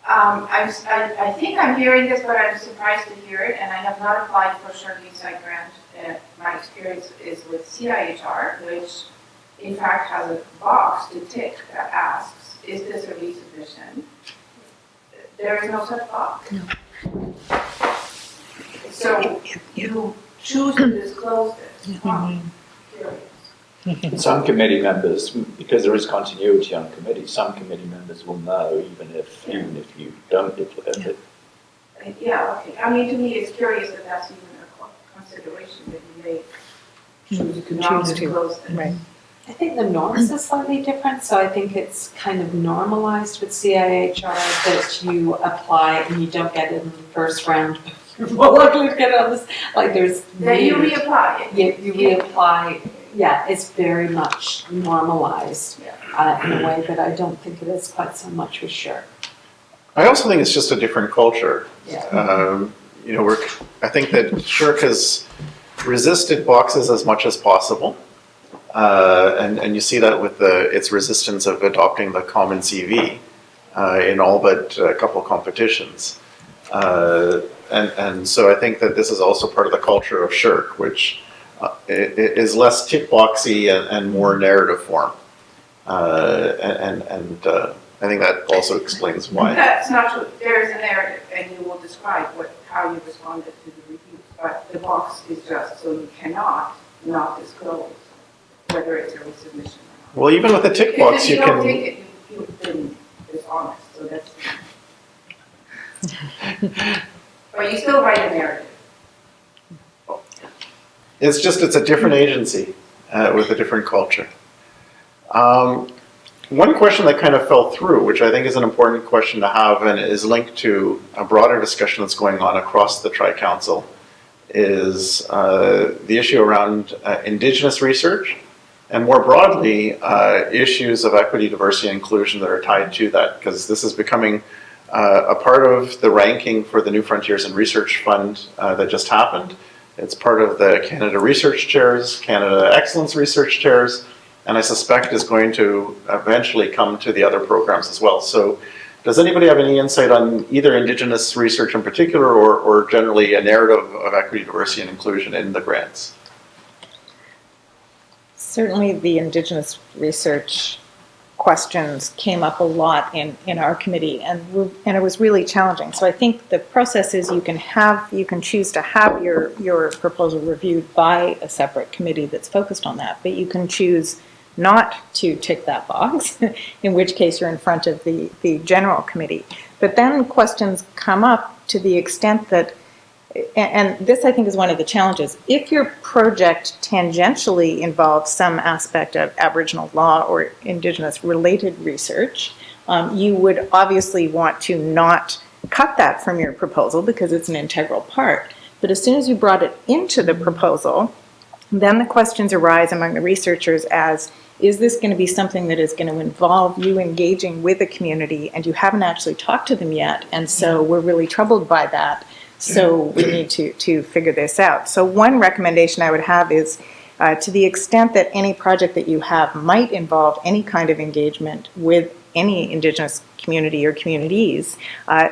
Speaker 8: I think I'm hearing this, but I'm surprised to hear it, and I have not applied for SSHRC Insight Grant. My experience is with CIHR, which in fact has a box to tick that asks, is this a resubmission? There is no such box.
Speaker 4: No.
Speaker 8: So you choose to disclose this. I'm curious.
Speaker 7: Some committee members, because there is continuity on committees, some committee members will know even if you don't declare it.
Speaker 8: Yeah, okay. I mean, to me, it's curious that that's even a consideration that you may choose not to disclose this.
Speaker 5: Right.
Speaker 3: I think the norms are slightly different, so I think it's kind of normalized with CIHR that you apply and you don't get it in the first round. You're more likely to get it on this, like there's.
Speaker 8: Then you reapply it.
Speaker 3: Yeah, you reapply, yeah, it's very much normalized in a way that I don't think it is quite so much with SSHRC.
Speaker 1: I also think it's just a different culture.
Speaker 3: Yeah.
Speaker 1: You know, I think that SSHRC has resisted boxes as much as possible. And you see that with its resistance of adopting the common CV in all but a couple competitions. And so I think that this is also part of the culture of SSHRC, which is less tick boxy and more narrative form. And I think that also explains why.
Speaker 8: That's not true. There is a narrative, and you will describe how you responded to the reviews. But the box is just so you cannot not disclose whether it's a resubmission or not.
Speaker 1: Well, even with the tick box, you
Speaker 8: If you don't
Speaker 1: can.
Speaker 8: take it, you've been dishonest. So that's. But you still write a narrative.
Speaker 1: It's a different agency with a different culture. One question that kind of fell through, which I think is an important question to have and is linked to a broader discussion that's going on across the Tri-Council, is the issue around Indigenous research and more broadly issues of equity, diversity, and inclusion that are tied to that, because this is becoming a part of the ranking for the New Frontiers in Research Fund that just happened. It's part of the Canada Research Chairs, Canada Excellence Research Chairs, and I suspect is going to eventually come to the other programs as well. So does anybody have any insight on either Indigenous research in particular or generally a narrative of equity, diversity, and inclusion in the grants?
Speaker 5: Certainly the Indigenous research questions came up a lot in our committee, and it was really challenging. So I think the process is you can choose to have your proposal reviewed by a separate committee that's focused on that, but you can choose not to tick that box, in which case you're in front of the general committee. But then questions come up to the extent that, and this I think is one of the challenges, if your project tangentially involves some aspect of Aboriginal law or Indigenous related research, you would obviously want to not cut that from your proposal because it's an integral part. But as soon as you brought it into the proposal, then the questions arise among the researchers as, is this going to be something that is going to involve you engaging with the community and you haven't actually talked to them yet, and so we're really troubled by that. So we need to figure this out. So one recommendation I would have is To the extent that any project that you have might involve any kind of engagement with any Indigenous community or communities,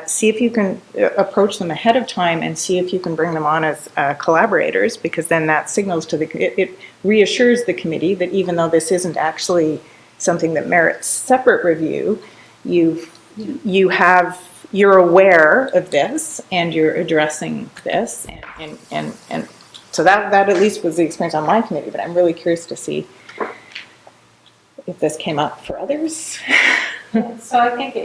Speaker 5: see if you can approach them ahead of time and see if you can bring them on as collaborators, because then that signals to it reassures the committee that even though this isn't actually something that merits separate review, you're aware of this and you're addressing this, and so that at least was the experience on my committee, but I'm really curious to see if this came up for others.
Speaker 3: So I think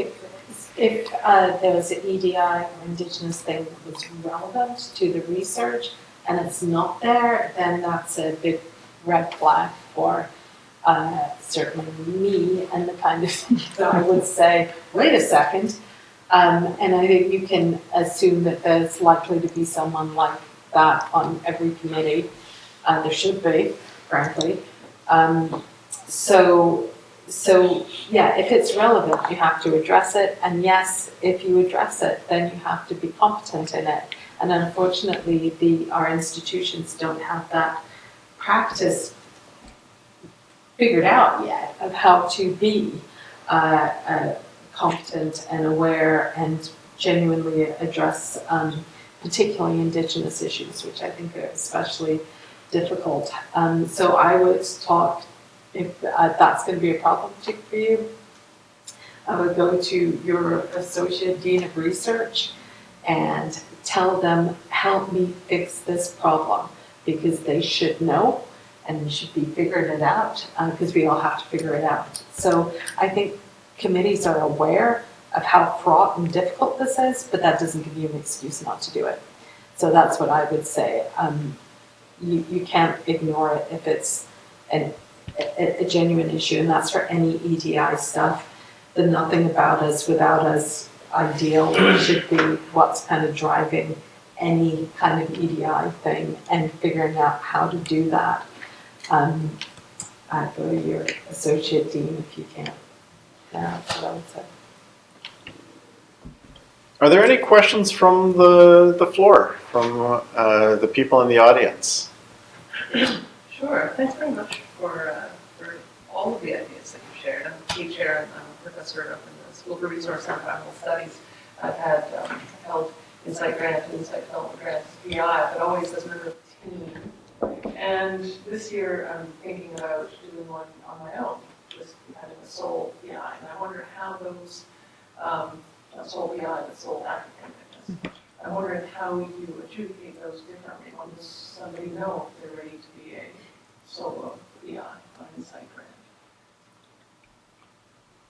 Speaker 3: if there was an EDI or Indigenous thing that was relevant to the research and it's not there, then that's a big red flag for certainly me and the kind of thing that I would say, wait a second. And I think you can assume that there's likely to be someone like that on every committee. There should be, frankly. So yeah, if it's relevant, you have to address it. And yes, if you address it, then you have to be competent in it. And unfortunately, our institutions don't have that practice figured out yet of how to be competent and aware and genuinely address particularly Indigenous issues, which I think are especially difficult. So I would talk, if that's going to be a problem for you, I would go to your Associate Dean of Research and tell them, help me fix this problem, because they should know and they should be figuring it out, because we all have to figure it out. So I think committees are aware of how fraught and difficult this is, but that doesn't give you an excuse not to do it. So that's what I would say. You can't ignore it if it's a genuine issue, and that's for any EDI stuff. The nothing about us without us ideal should be what's kind of driving any kind of EDI thing, and figuring out how to do that. I'd go to your associate dean if you can. Yeah, that's what I would say.
Speaker 1: Are there any questions from the floor, from the people in the audience?
Speaker 9: Sure. Thanks very much for all of the ideas that you shared. I'm the chair and I'm a professor up in the School for Resource and Environmental Studies. I've had held Insight Grant and Insight Development Grants PI, but always as a member of the team. And this year I'm thinking about doing one on my own, just having a sole PI. And I wonder how those, not sole PI, but sole applicant, I guess. I'm wondering how you adjudicate those differently. When does somebody know if they're ready to be a solo PI on Insight Grant?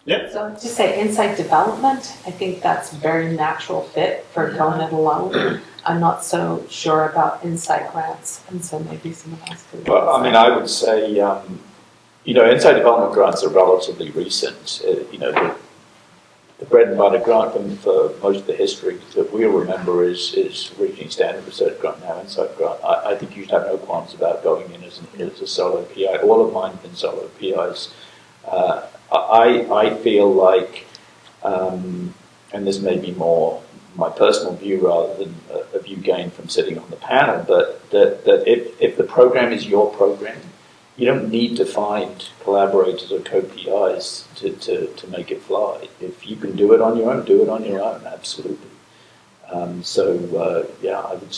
Speaker 1: Yeah.
Speaker 3: So to say insight development, I think that's a very natural fit for going it alone. I'm not so sure about insight grants, and so maybe someone else could.
Speaker 7: Well, I mean, I would say, insight development grants are relatively recent. The bread and butter grant for most of the history that we'll remember is originally Standard Research Grant, now Insight Grant. I think you should have no qualms about going in as a solo PI. All of mine have been solo PIs. I feel like, and this may be more my personal view rather than a view gained from sitting on the panel, but that if the program is your program, you don't need to find collaborators or co-PIs to make it fly. If you can do it on your own, do it on your own, absolutely. I would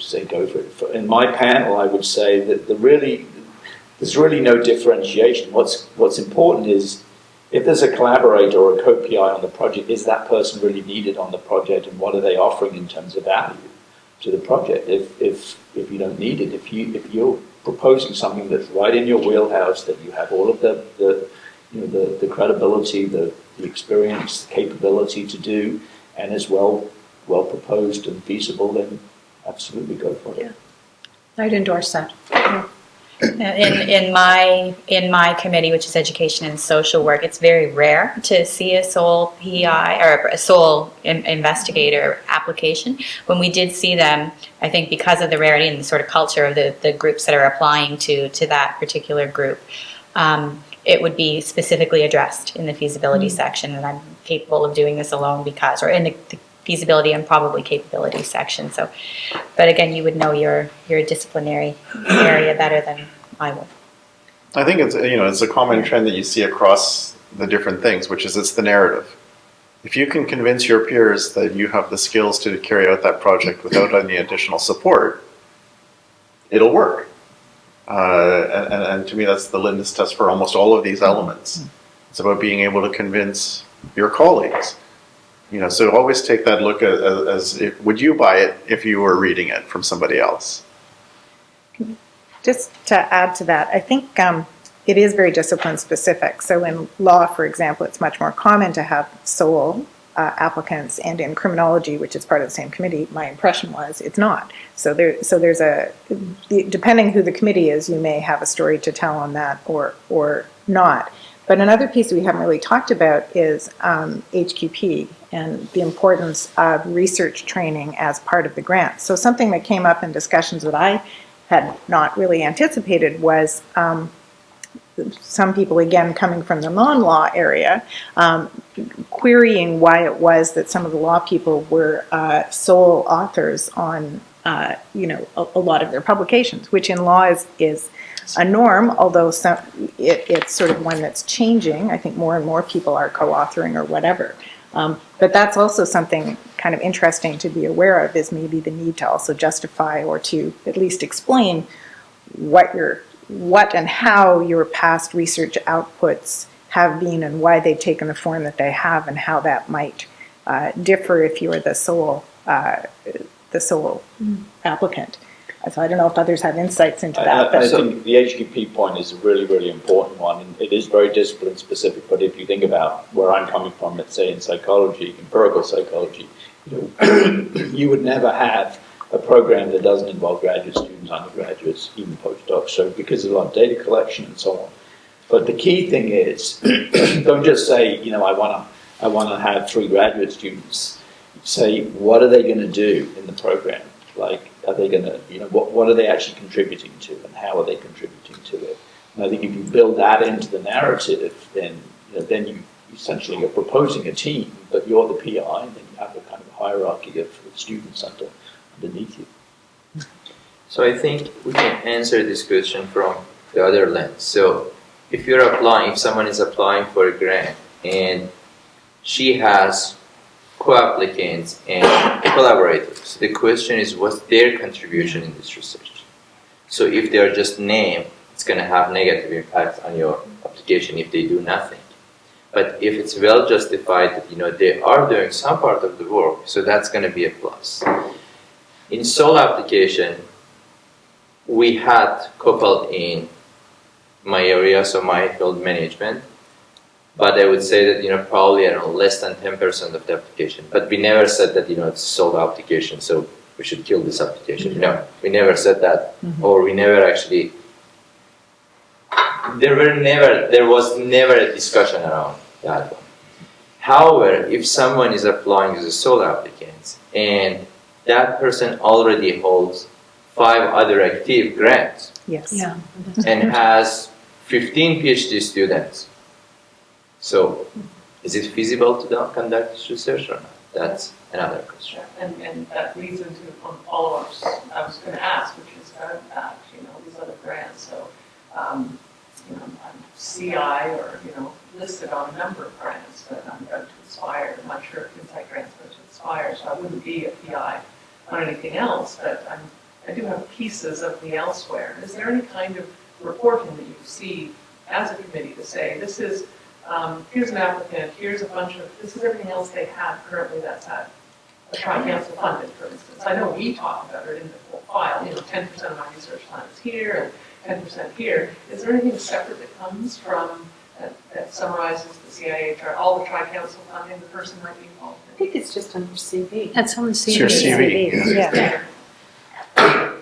Speaker 7: say go for it. In my panel, I would say that there's really no differentiation. What's important is, if there's a collaborator or a co-PI on the project, is that person really needed on the project, and what are they offering in terms of value to the project? If you don't need it, if you're proposing something that's right in your wheelhouse, that you have all of the credibility, the experience, the capability to do, and is well proposed and feasible, then absolutely go for it.
Speaker 4: Yeah. I'd endorse that.
Speaker 6: In my committee, which is education and social work, it's very rare to see a sole PI or a sole investigator application. When we did see them, I think because of the rarity and the sort of culture of the groups that are applying to that particular group, it would be specifically addressed in the feasibility section, and I'm capable of doing this alone because, or in the feasibility and probably capability section. So, but again, you would know your disciplinary area better than
Speaker 5: I will.
Speaker 1: I think it's a common trend that you see across the different things, which is it's the narrative. If you can convince your peers that you have the skills to carry out that project without any additional support, it'll work. And to me, that's the litmus test for almost all of these elements. It's about being able to convince your colleagues. So always take that look as if, would you buy it if you were reading it from somebody else?
Speaker 5: Just to add to that, I think it is very discipline specific. So in law, for example, it's much more common to have sole applicants, and in criminology, which is part of the same committee, my impression was it's not. So there's depending who the committee is, you may have a story to tell on that or not. But another piece we haven't really talked about is HQP and the importance of research training as part of the grant. So something that came up in discussions that I had not really anticipated was some people, again, coming from the non-law area, querying why it was that some of the law people were sole authors on, a lot of their publications, which in law is a norm, although it's sort of one that's changing. I think more and more people are co-authoring or whatever. But that's also something kind of interesting to be aware of, is maybe the need to also justify or to at least explain what and how your past research outputs have been and why they've taken the form that they have, and how that might differ if you're the sole applicant. So I don't know if others have insights into that.
Speaker 7: I think the HQP point is a really, really important one, and it is very discipline specific. But if you think about where I'm coming from, let's say in psychology, empirical psychology, you would never have a program that doesn't involve graduate students, undergraduates, even postdocs. So because there's a lot of data collection and so on. But the key thing is, don't just say, I want to have 3 graduate students. Say, what are they going to do in the program? Like, are they going to, what are they actually contributing to, and how are they contributing to it? And I think if you build that into the narrative, then you essentially are proposing a team, but you're the PI, and then you have a kind of hierarchy of students underneath you.
Speaker 2: So I think we can answer this question from the other lens. So if someone is applying for a grant and she has co-applicants and collaborators, the question is, what's their contribution in this research? So if they're just named, it's going to have negative impact on your application if they do nothing. But if it's well justified that they are doing some part of the work, so that's going to be a plus. In sole application, we had coupled in my area, so my field management, but I would say that probably less than 10% of the application. But we never said that it's sole application, so we should kill this application. No, we never said that, or we never actually. There was never a discussion around that one. However, if someone is applying as a sole applicant and that person already holds 5 other active grants,
Speaker 5: Yes.
Speaker 3: Yeah.
Speaker 2: and has 15 PhD students, so is it feasible to conduct this research or not? That's another question.
Speaker 9: And that leads into follow-ups I was going to ask, which is about these other grants. So, I'm CI or listed on a number of grants, but I'm about to Inspire. I'm not sure if Insight Grants go to Inspire, so I wouldn't be a PI on anything else. But I do have pieces of the elsewhere. Is there any kind of reporting that you see as a committee to say this is here's an applicant, here's a bunch of, this is everything else they have currently that's at a tri-council funded, for instance. I know we talk about it in the full file, 10% of my research time is here and 10% here. Is there anything separate that comes from, that summarizes the CIHR, all the tri-council funding the person might be involved
Speaker 3: I
Speaker 9: in?
Speaker 3: think it's just on your CV.
Speaker 4: That's on the CV.
Speaker 1: Your CV.
Speaker 5: Yeah.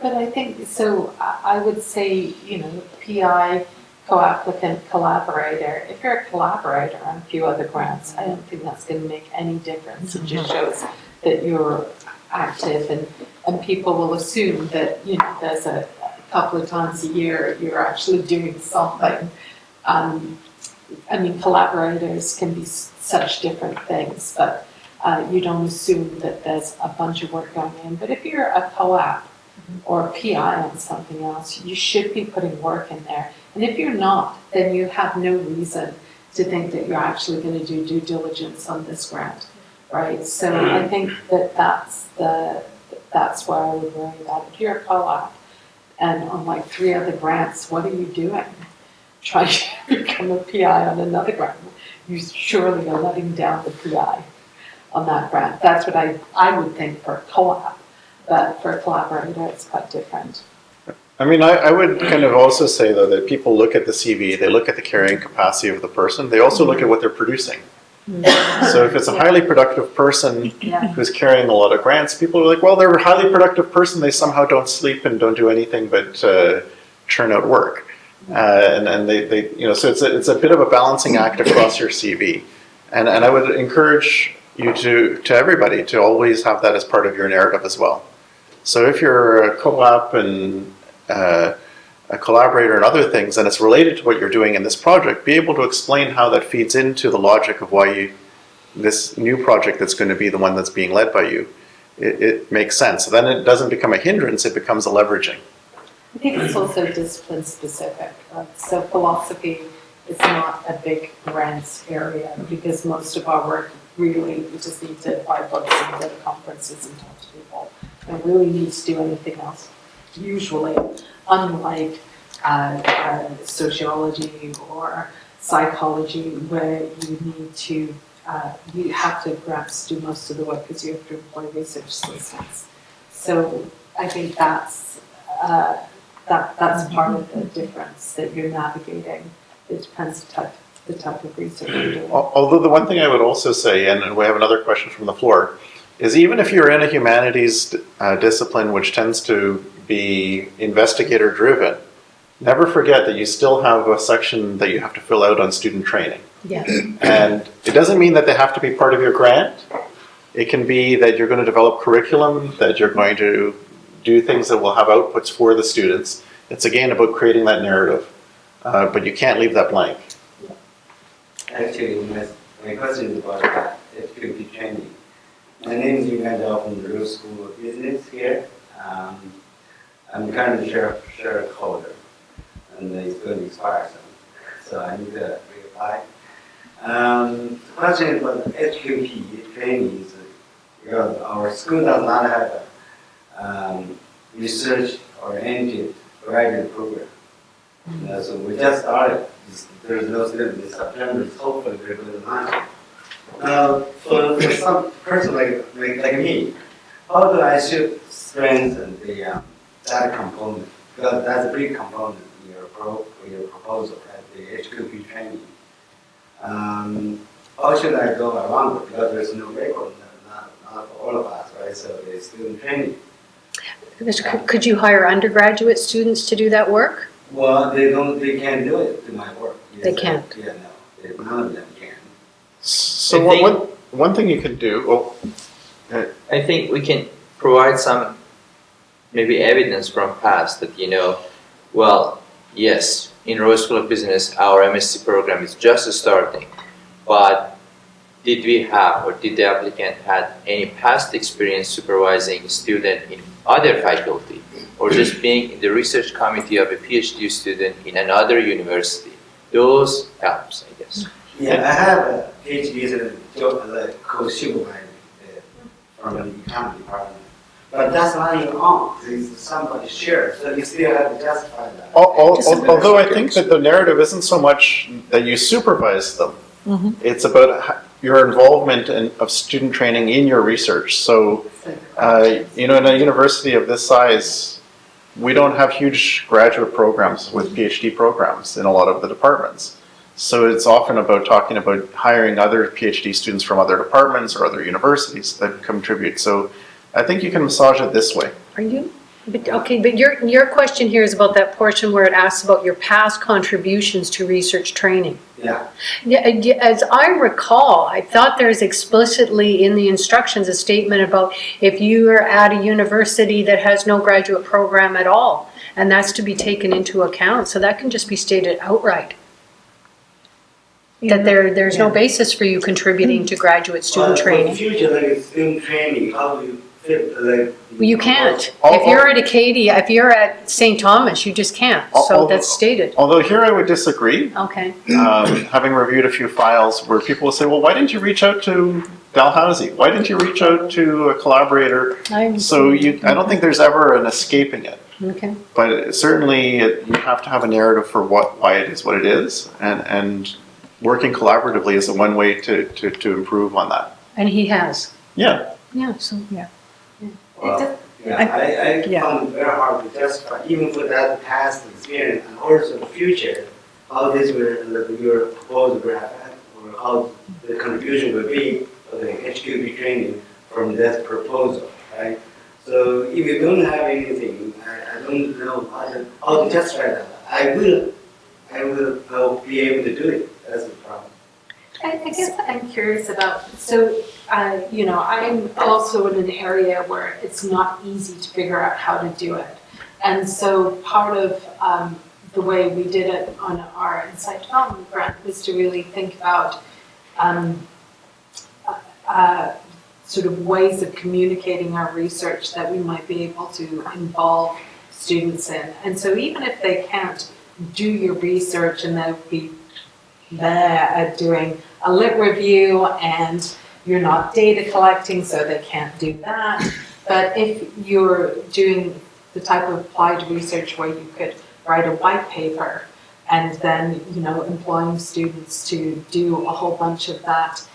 Speaker 3: But I think, so I would say, PI, co-applicant, collaborator. If you're a collaborator on a few other grants, I don't think that's going to make any difference. It just shows that you're active, and people will assume that, there's a couple of times a year you're actually doing something. Collaborators can be such different things, but you don't assume that there's a bunch of work going in. But if you're a co-op, or a PI on something else, you should be putting work in there. And if you're not, then you have no reason to think that you're actually going to do due diligence on this grant, right? So I think that that's where I would worry about. If you're a co-op and on like 3 other grants, what are you doing? Trying to become a PI on another grant. You surely are letting down the PI on that grant. That's what I would think for a co-op, but for a collaborator, it's quite different.
Speaker 1: I mean, I would kind of also say, though, that people look at the CV, they look at the carrying capacity of the person, they also look at what they're producing. So if it's a highly productive person
Speaker 3: Yeah.
Speaker 1: who's carrying a lot of grants, people are like, well, they're a highly productive person, they somehow don't sleep and don't do anything but churn out work. And they you know, so it's a bit of a balancing act across your CV. And I would encourage you to everybody to always have that as part of your narrative as well. So if you're a co-op and a collaborator and other things, and it's related to what you're doing in this project, be able to explain how that feeds into the logic of why this new project that's going to be the one that's being led by you, it makes sense. Then it doesn't become a hindrance, it becomes a leveraging.
Speaker 3: I think it's also discipline specific. So philosophy is not a big grants area because most of our work really, we just need to buy books and go to conferences and talk to people. We don't really need to do anything else, usually, unlike sociology or psychology where you need to, you have to perhaps do most of the work because you have to employ research assistants. So I think that's part of the difference that you're navigating. It depends the type of research you're doing.
Speaker 1: Although the one thing I would also say, and we have another question from the floor, is even if you're in a humanities discipline which tends to be investigator driven, never forget that you still have a section that you have to fill out on student training.
Speaker 4: Yeah.
Speaker 1: And it doesn't mean that they have to be part of your grant. It can be that you're going to develop curriculum, that you're going to do things that will have outputs for the students. It's again about creating that narrative, but you can't leave that blank.
Speaker 10: Actually, my question is about FQP training. My name is Yuganda from the Rowe School of Business here. I'm currently shareholder, and it's going to expire soon, so I need to reapply. The question about HQP training is because our school does not have a research oriented graduate program. So we just started. There's no student in September. Hopefully we're going to launch it. Now, for some person like me, how do I should strengthen the that component? Because that's a big component in your proposal at the HQP training. How should I go around it? Because there's no record, not for all of us, right? So there's student training.
Speaker 4: Could you hire undergraduate students to do that work?
Speaker 10: Well, they can't do it to my work. Yes,
Speaker 4: They can't.
Speaker 10: Yeah, no, none of them can.
Speaker 1: So
Speaker 2: I think-
Speaker 1: one thing you can do,
Speaker 2: I think we can provide some maybe evidence from past that, well, yes, in Rowe School of Business, our MSc program is just starting, but did we have or did the applicant had any past experience supervising a student in other faculty or just being in the research committee of a PhD student in another university? Those helps, I guess.
Speaker 10: Yeah, I have a PhD as a co-supervisor from the economy department. But that's not your own, it's somebody shares, so you still have to justify that.
Speaker 1: although I think that the narrative isn't so much that you supervise them, it's about your involvement of student training in your research. So, in a university of this size, we don't have huge graduate programs with PhD programs in a lot of the departments. So it's often about talking about hiring other PhD students from other departments or other universities that contribute. So I think you can massage it this way.
Speaker 4: Are you? But your question here is about that portion where it asks about your past contributions to research training.
Speaker 10: Yeah.
Speaker 4: Yeah, as I recall, I thought there's explicitly in the instructions a statement about if you are at a university that has no graduate program at all, and that's to be taken into account. So that can just be stated outright. That there's no basis for you contributing to graduate student
Speaker 10: For
Speaker 4: training.
Speaker 10: the future, like student training, how do you like.
Speaker 4: You can't.
Speaker 1: Oh,
Speaker 4: If you're at Acadia, if you're at St. Thomas, you just can't. So that's stated.
Speaker 1: Although here I would disagree.
Speaker 4: Okay.
Speaker 1: Having reviewed a few files where people will say, well, why didn't you reach out to Dalhousie? Why didn't you reach out to a collaborator? So I don't think there's ever an escaping it.
Speaker 4: Okay.
Speaker 1: But certainly you have to have a narrative for why it is what it is, and working collaboratively is the one way to improve on that.
Speaker 4: And he has.
Speaker 1: Yeah.
Speaker 4: Yeah. So
Speaker 10: Well, I found it very hard to justify, even for that past experience and also the future, how this will, your proposed graph, or how the contribution will be for the HQB training from that proposal, right? So if you don't have anything, I don't know how to justify that. I will be able to do it. That's the problem.
Speaker 3: I guess I'm curious about, so, I'm also in an area where it's not easy to figure out how to do it. And so part of the way we did it on our Insight Development Grant was to really think about sort of ways of communicating our research that we might be able to involve students in. And so even if they can't do your research and they'll be there at doing a lit review and you're not data collecting, so they can't do that. But if you're doing the type of applied research where you could write a white paper and then, employing students to do a whole bunch of that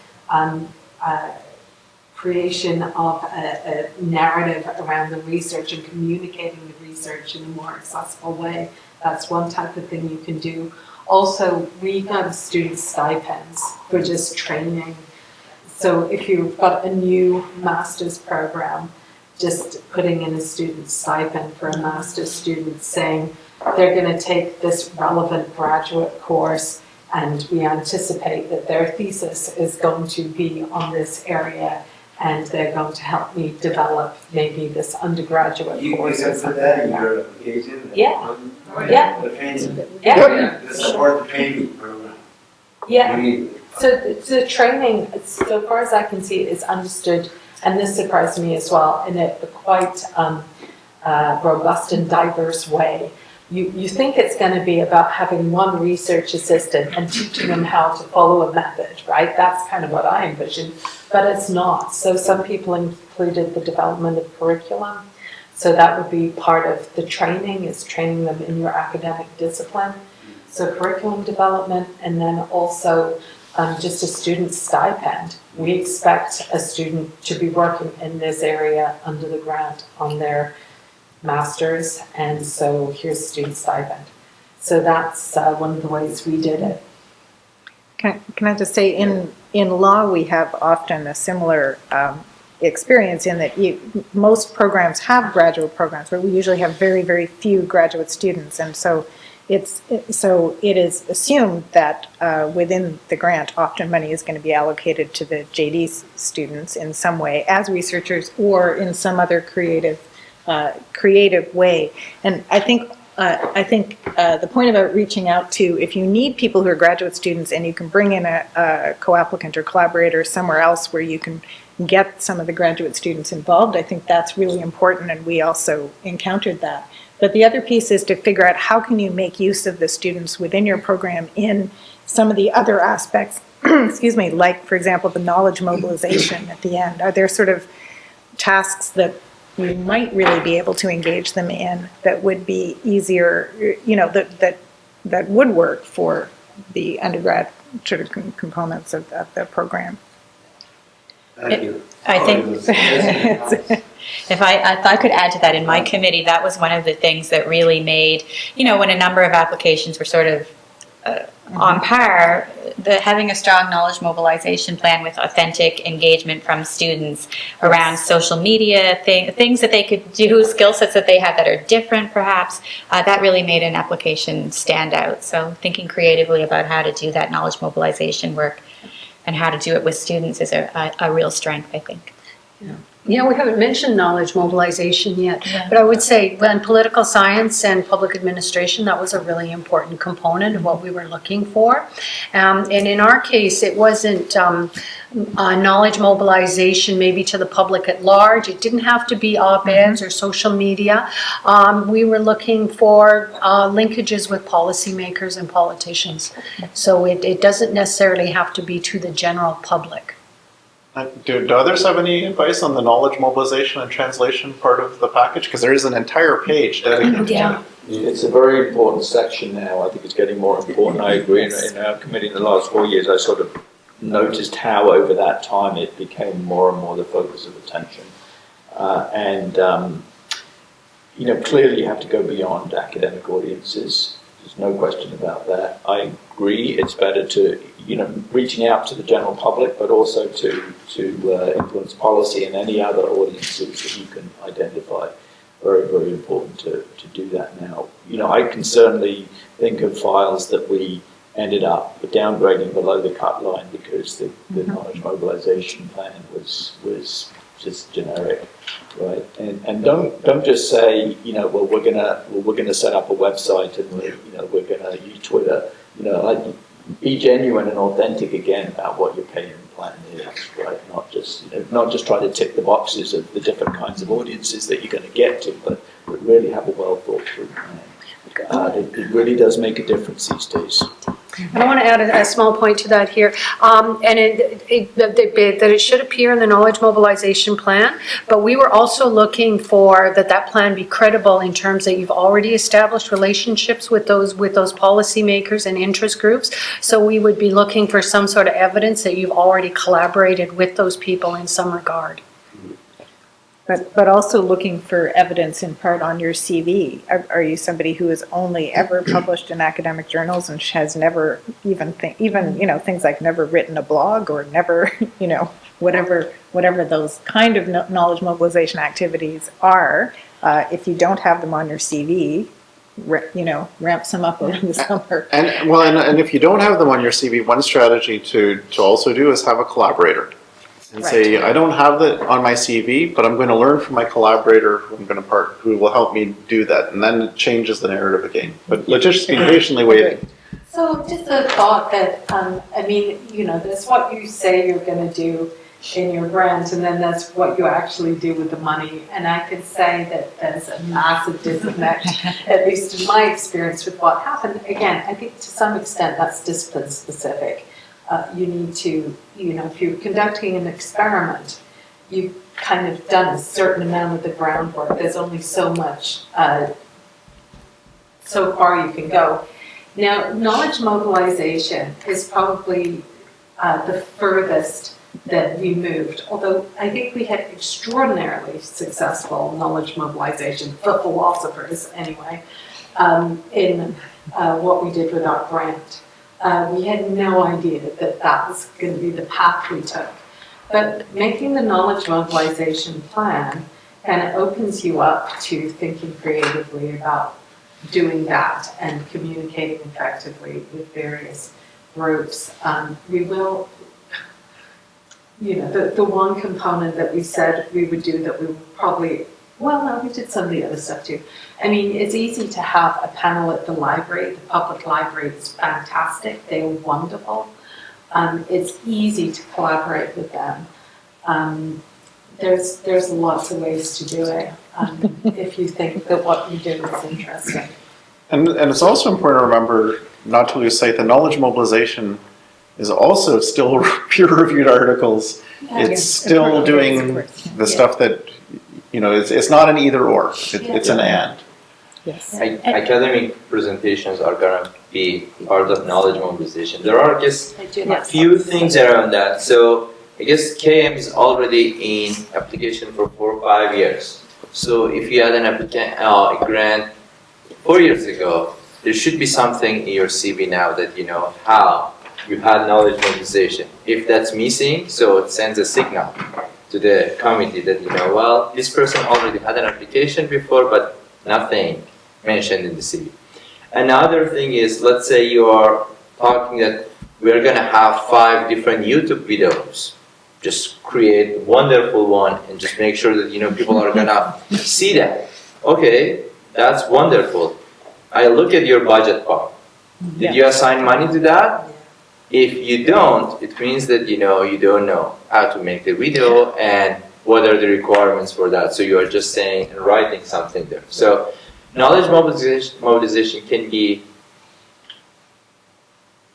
Speaker 3: creation of a narrative around the research and communicating the research in a more accessible way, that's one type of thing you can do. Also, we got student stipends for just training. So if you've got a new master's program, just putting in a student stipend for a master's student saying they're going to take this relevant graduate course and we anticipate that their thesis is going to be on this area and they're going to help me develop maybe this undergraduate course.
Speaker 10: You can put that in your application.
Speaker 3: Yeah. Yeah.
Speaker 10: The training.
Speaker 3: Yeah.
Speaker 10: The support training program.
Speaker 3: Yeah. So the training, so far as I can see, is understood, and this surprised me as well, in a quite robust and diverse way. You think it's going to be about having one research assistant and teaching them how to follow a method, right? That's kind of what I envisioned, but it's not. So some people included the development of curriculum. So that would be part of the training, is training them in your academic discipline. So curriculum development, and then also just a student stipend. We expect a student to be working in this area under the grant on their master's, and so here's a student stipend. So that's one of the ways we did it.
Speaker 5: Can I just say, in law, we have often a similar experience in that most programs have graduate programs, but we usually have very, very few graduate students, and so it is assumed that within the grant, often money is going to be allocated to the JD students in some way as researchers or in some other creative way. And I think the point about reaching out to, if you need people who are graduate students and you can bring in a co-applicant or collaborator somewhere else where you can get some of the graduate students involved, I think that's really important, and we also encountered that. But the other piece is to figure out how can you make use of the students within your program in some of the other aspects, excuse me, like, for example, the knowledge mobilization at the end. Are there sort of tasks that you might really be able to engage them in that would be easier, that would work for the undergrad sort of components of the program?
Speaker 10: Thank you.
Speaker 6: I think if I could add to that, in my committee, that was one of the things that really made, when a number of applications were sort of on par, having a strong knowledge mobilization plan with authentic engagement from students around social media, things that they could do, skill sets that they have that are different perhaps, that really made an application stand out. So thinking creatively about how to do that knowledge mobilization work and how to do it with students is a real strength, I think.
Speaker 4: Yeah, we haven't mentioned knowledge mobilization yet, but I would say in political science and public administration, that was a really important component of what we were looking for. And in our case, it wasn't knowledge mobilization maybe to the public at large. It didn't have to be op-eds or social media. We were looking for linkages with policymakers and politicians. So it doesn't necessarily have to be to the general public.
Speaker 1: Do others have any advice on the knowledge mobilization and translation part of the package? Because there is an entire page dedicated to
Speaker 4: Yeah.
Speaker 7: It's a very important section now. I think it's getting more important. I agree. In our committee in the last 4 years, I sort of noticed how over that time it became more and more the focus of attention. Clearly you have to go beyond academic audiences. There's no question about that. I agree. It's better to, reaching out to the general public, but also to influence policy and any other audiences that you can identify. Very, very important to do that now. I can certainly think of files that we ended up downgrading below the cut line because the knowledge mobilization plan was just generic, right? And don't just say, we're gonna set up a website and we're gonna use Twitter. Be genuine and authentic again about what your payment plan is, right? Not just try to tick the boxes of the different kinds of audiences that you're going to get to, but really have a well thought through plan. It really does make a difference these days.
Speaker 4: And I want to add a small point to that here, and that it should appear in the knowledge mobilization plan, but we were also looking for that plan be credible in terms that you've already established relationships with those policymakers and interest groups. So we would be looking for some sort of evidence that you've already collaborated with those people in some regard.
Speaker 5: But also looking for evidence in part on your CV. Are you somebody who has only ever published in academic journals and has never even things like never written a blog or never, whatever those kind of knowledge mobilization activities are, if you don't have them on your CV, ramp some up over the summer.
Speaker 1: And if you don't have them on your CV, one strategy to also do is have a collaborator. And say, I don't have that on my CV, but I'm going to learn from my collaborator who will help me do that. And then it changes the narrative again. But just be patiently waiting.
Speaker 3: So just a thought that, that's what you say you're going to do in your grant, and then that's what you actually do with the money. And I can say that there's a massive disconnect, at least in my experience with what happened. Again, I think to some extent that's discipline specific. You need to, if you're conducting an experiment, you've kind of done a certain amount of the groundwork. There's only so much, so far you can go. Now, knowledge mobilization is probably the furthest that we moved, although I think we had extraordinarily successful knowledge mobilization, for philosophers anyway, in what we did with our grant. We had no idea that was going to be the path we took. But making the knowledge mobilization plan kind of opens you up to thinking creatively about doing that and communicating effectively with various groups. We will, the one component that we said we would do that we would probably, we did some of the other stuff too. It's easy to have a panel at the library. The public library is fantastic. They're wonderful. It's easy to collaborate with them. There's lots of ways to do it if you think that what you do is interesting.
Speaker 1: And it's also important to remember not to lose sight that knowledge mobilization is also still peer-reviewed articles. It's still doing the stuff that, it's not an either or, it's an and.
Speaker 5: Yes.
Speaker 2: Academic presentations are going to be part of knowledge mobilization. There are just a few things around that. So I guess KM is already in application for 4 or 5 years. So if you had a grant 4 years ago, there should be something in your CV now that how you had knowledge mobilization. If that's missing, so it sends a signal to the committee that this person already had an application before, but nothing mentioned in the CV. Another thing is, let's say you are talking that we're going to have 5 different YouTube videos. Just create a wonderful one and just make sure that people are going to see that. Okay, that's wonderful. I look at your budget part. Did you assign money to that? If you don't, it means that you don't know how to make the video and what are the requirements for that. So you are just saying and writing something there. So knowledge mobilization can be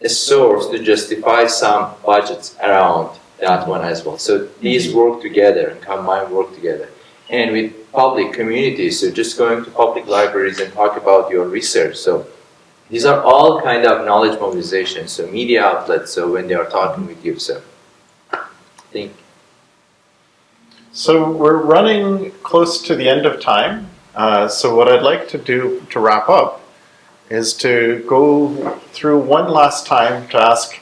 Speaker 2: a source to justify some budgets around that one as well. So these work together and combine work together. And with public communities, so just going to public libraries and talk about your research. So these are all kind of knowledge mobilization, so media outlets, so when they are talking with you, so I think.
Speaker 1: So we're running close to the end of time. So what I'd like to do to wrap up is to go through one last time to ask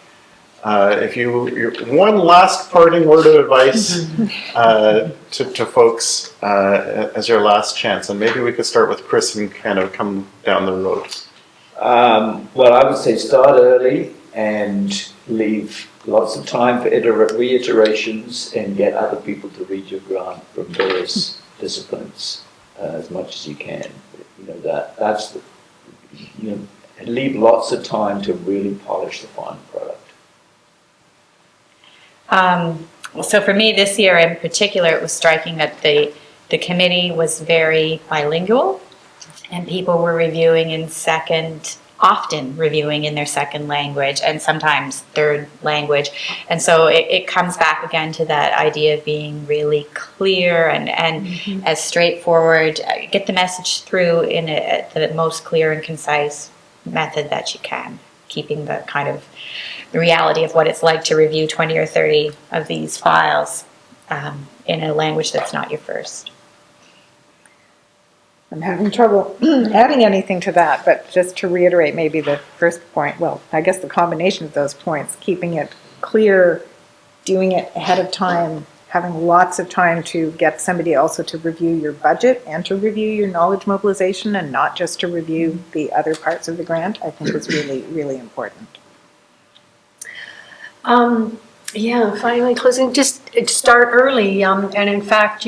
Speaker 1: if your one last parting word of advice to folks as your last chance. And maybe we could start with Chris and kind of come down the road.
Speaker 7: Well, I would say start early and leave lots of time for reiterations and get other people to read your grant from various disciplines as much as you can. That's the, and leave lots of time to really polish the final product.
Speaker 6: So for me this year in particular, it was striking that the committee was very bilingual. And people were often reviewing in their second language and sometimes third language. And so it comes back again to that idea of being really clear and as straightforward, get the message through in the most clear and concise method that you can, keeping the kind of the reality of what it's like to review 20 or 30 of these files in a language that's not your first.
Speaker 5: I'm having trouble adding anything to that, but just to reiterate maybe the first point, well, I guess the combination of those points, keeping it clear, doing it ahead of time, having lots of time to get somebody also to review your budget and to review your knowledge mobilization and not just to review the other parts of the grant, I think is really, really important.
Speaker 4: Finally closing, just start early. And in fact,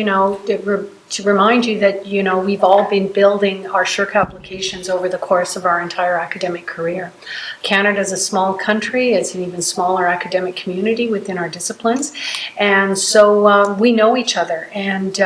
Speaker 4: to remind you that, we've all been building our SSHRC applications over the course of our entire academic career. Canada is a small country. It's an even smaller academic community within our disciplines. And so we know each other. And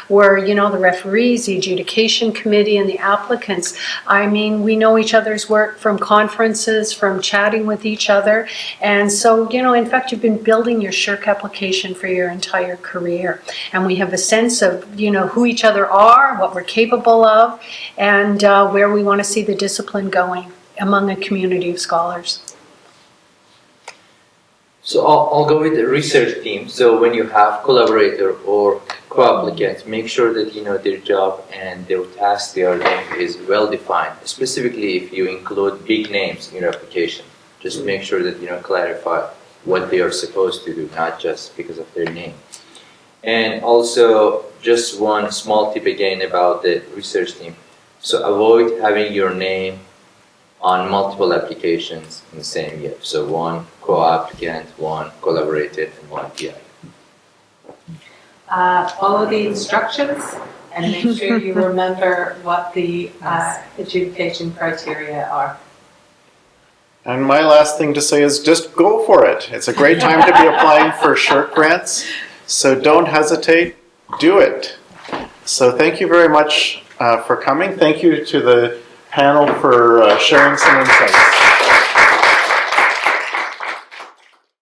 Speaker 4: we're, the referees, the adjudication committee, and the applicants. I mean, we know each other's work from conferences, from chatting with each other. And so, in fact, you've been building your SSHRC application for your entire career. And we have a sense of, who each other are, what we're capable of, and where we want to see the discipline going among a community of scholars.
Speaker 2: So I'll go with the research team. So when you have collaborator or co-applicants, make sure that their job and their task they are doing is well defined. Specifically, if you include big names in your application, just make sure that clarify what they are supposed to do, not just because of their name. And also, just one small tip again about the research team. So avoid having your name on multiple applications in the same year. So one co-applicant, one collaborator, and one PI.
Speaker 3: Follow the instructions and make sure you remember what the adjudication criteria are.
Speaker 1: And my last thing to say is just go for it. It's a great time to be applying for SSHRC grants. So don't hesitate, do it. So thank you very much for coming. Thank you to the panel for sharing some insights.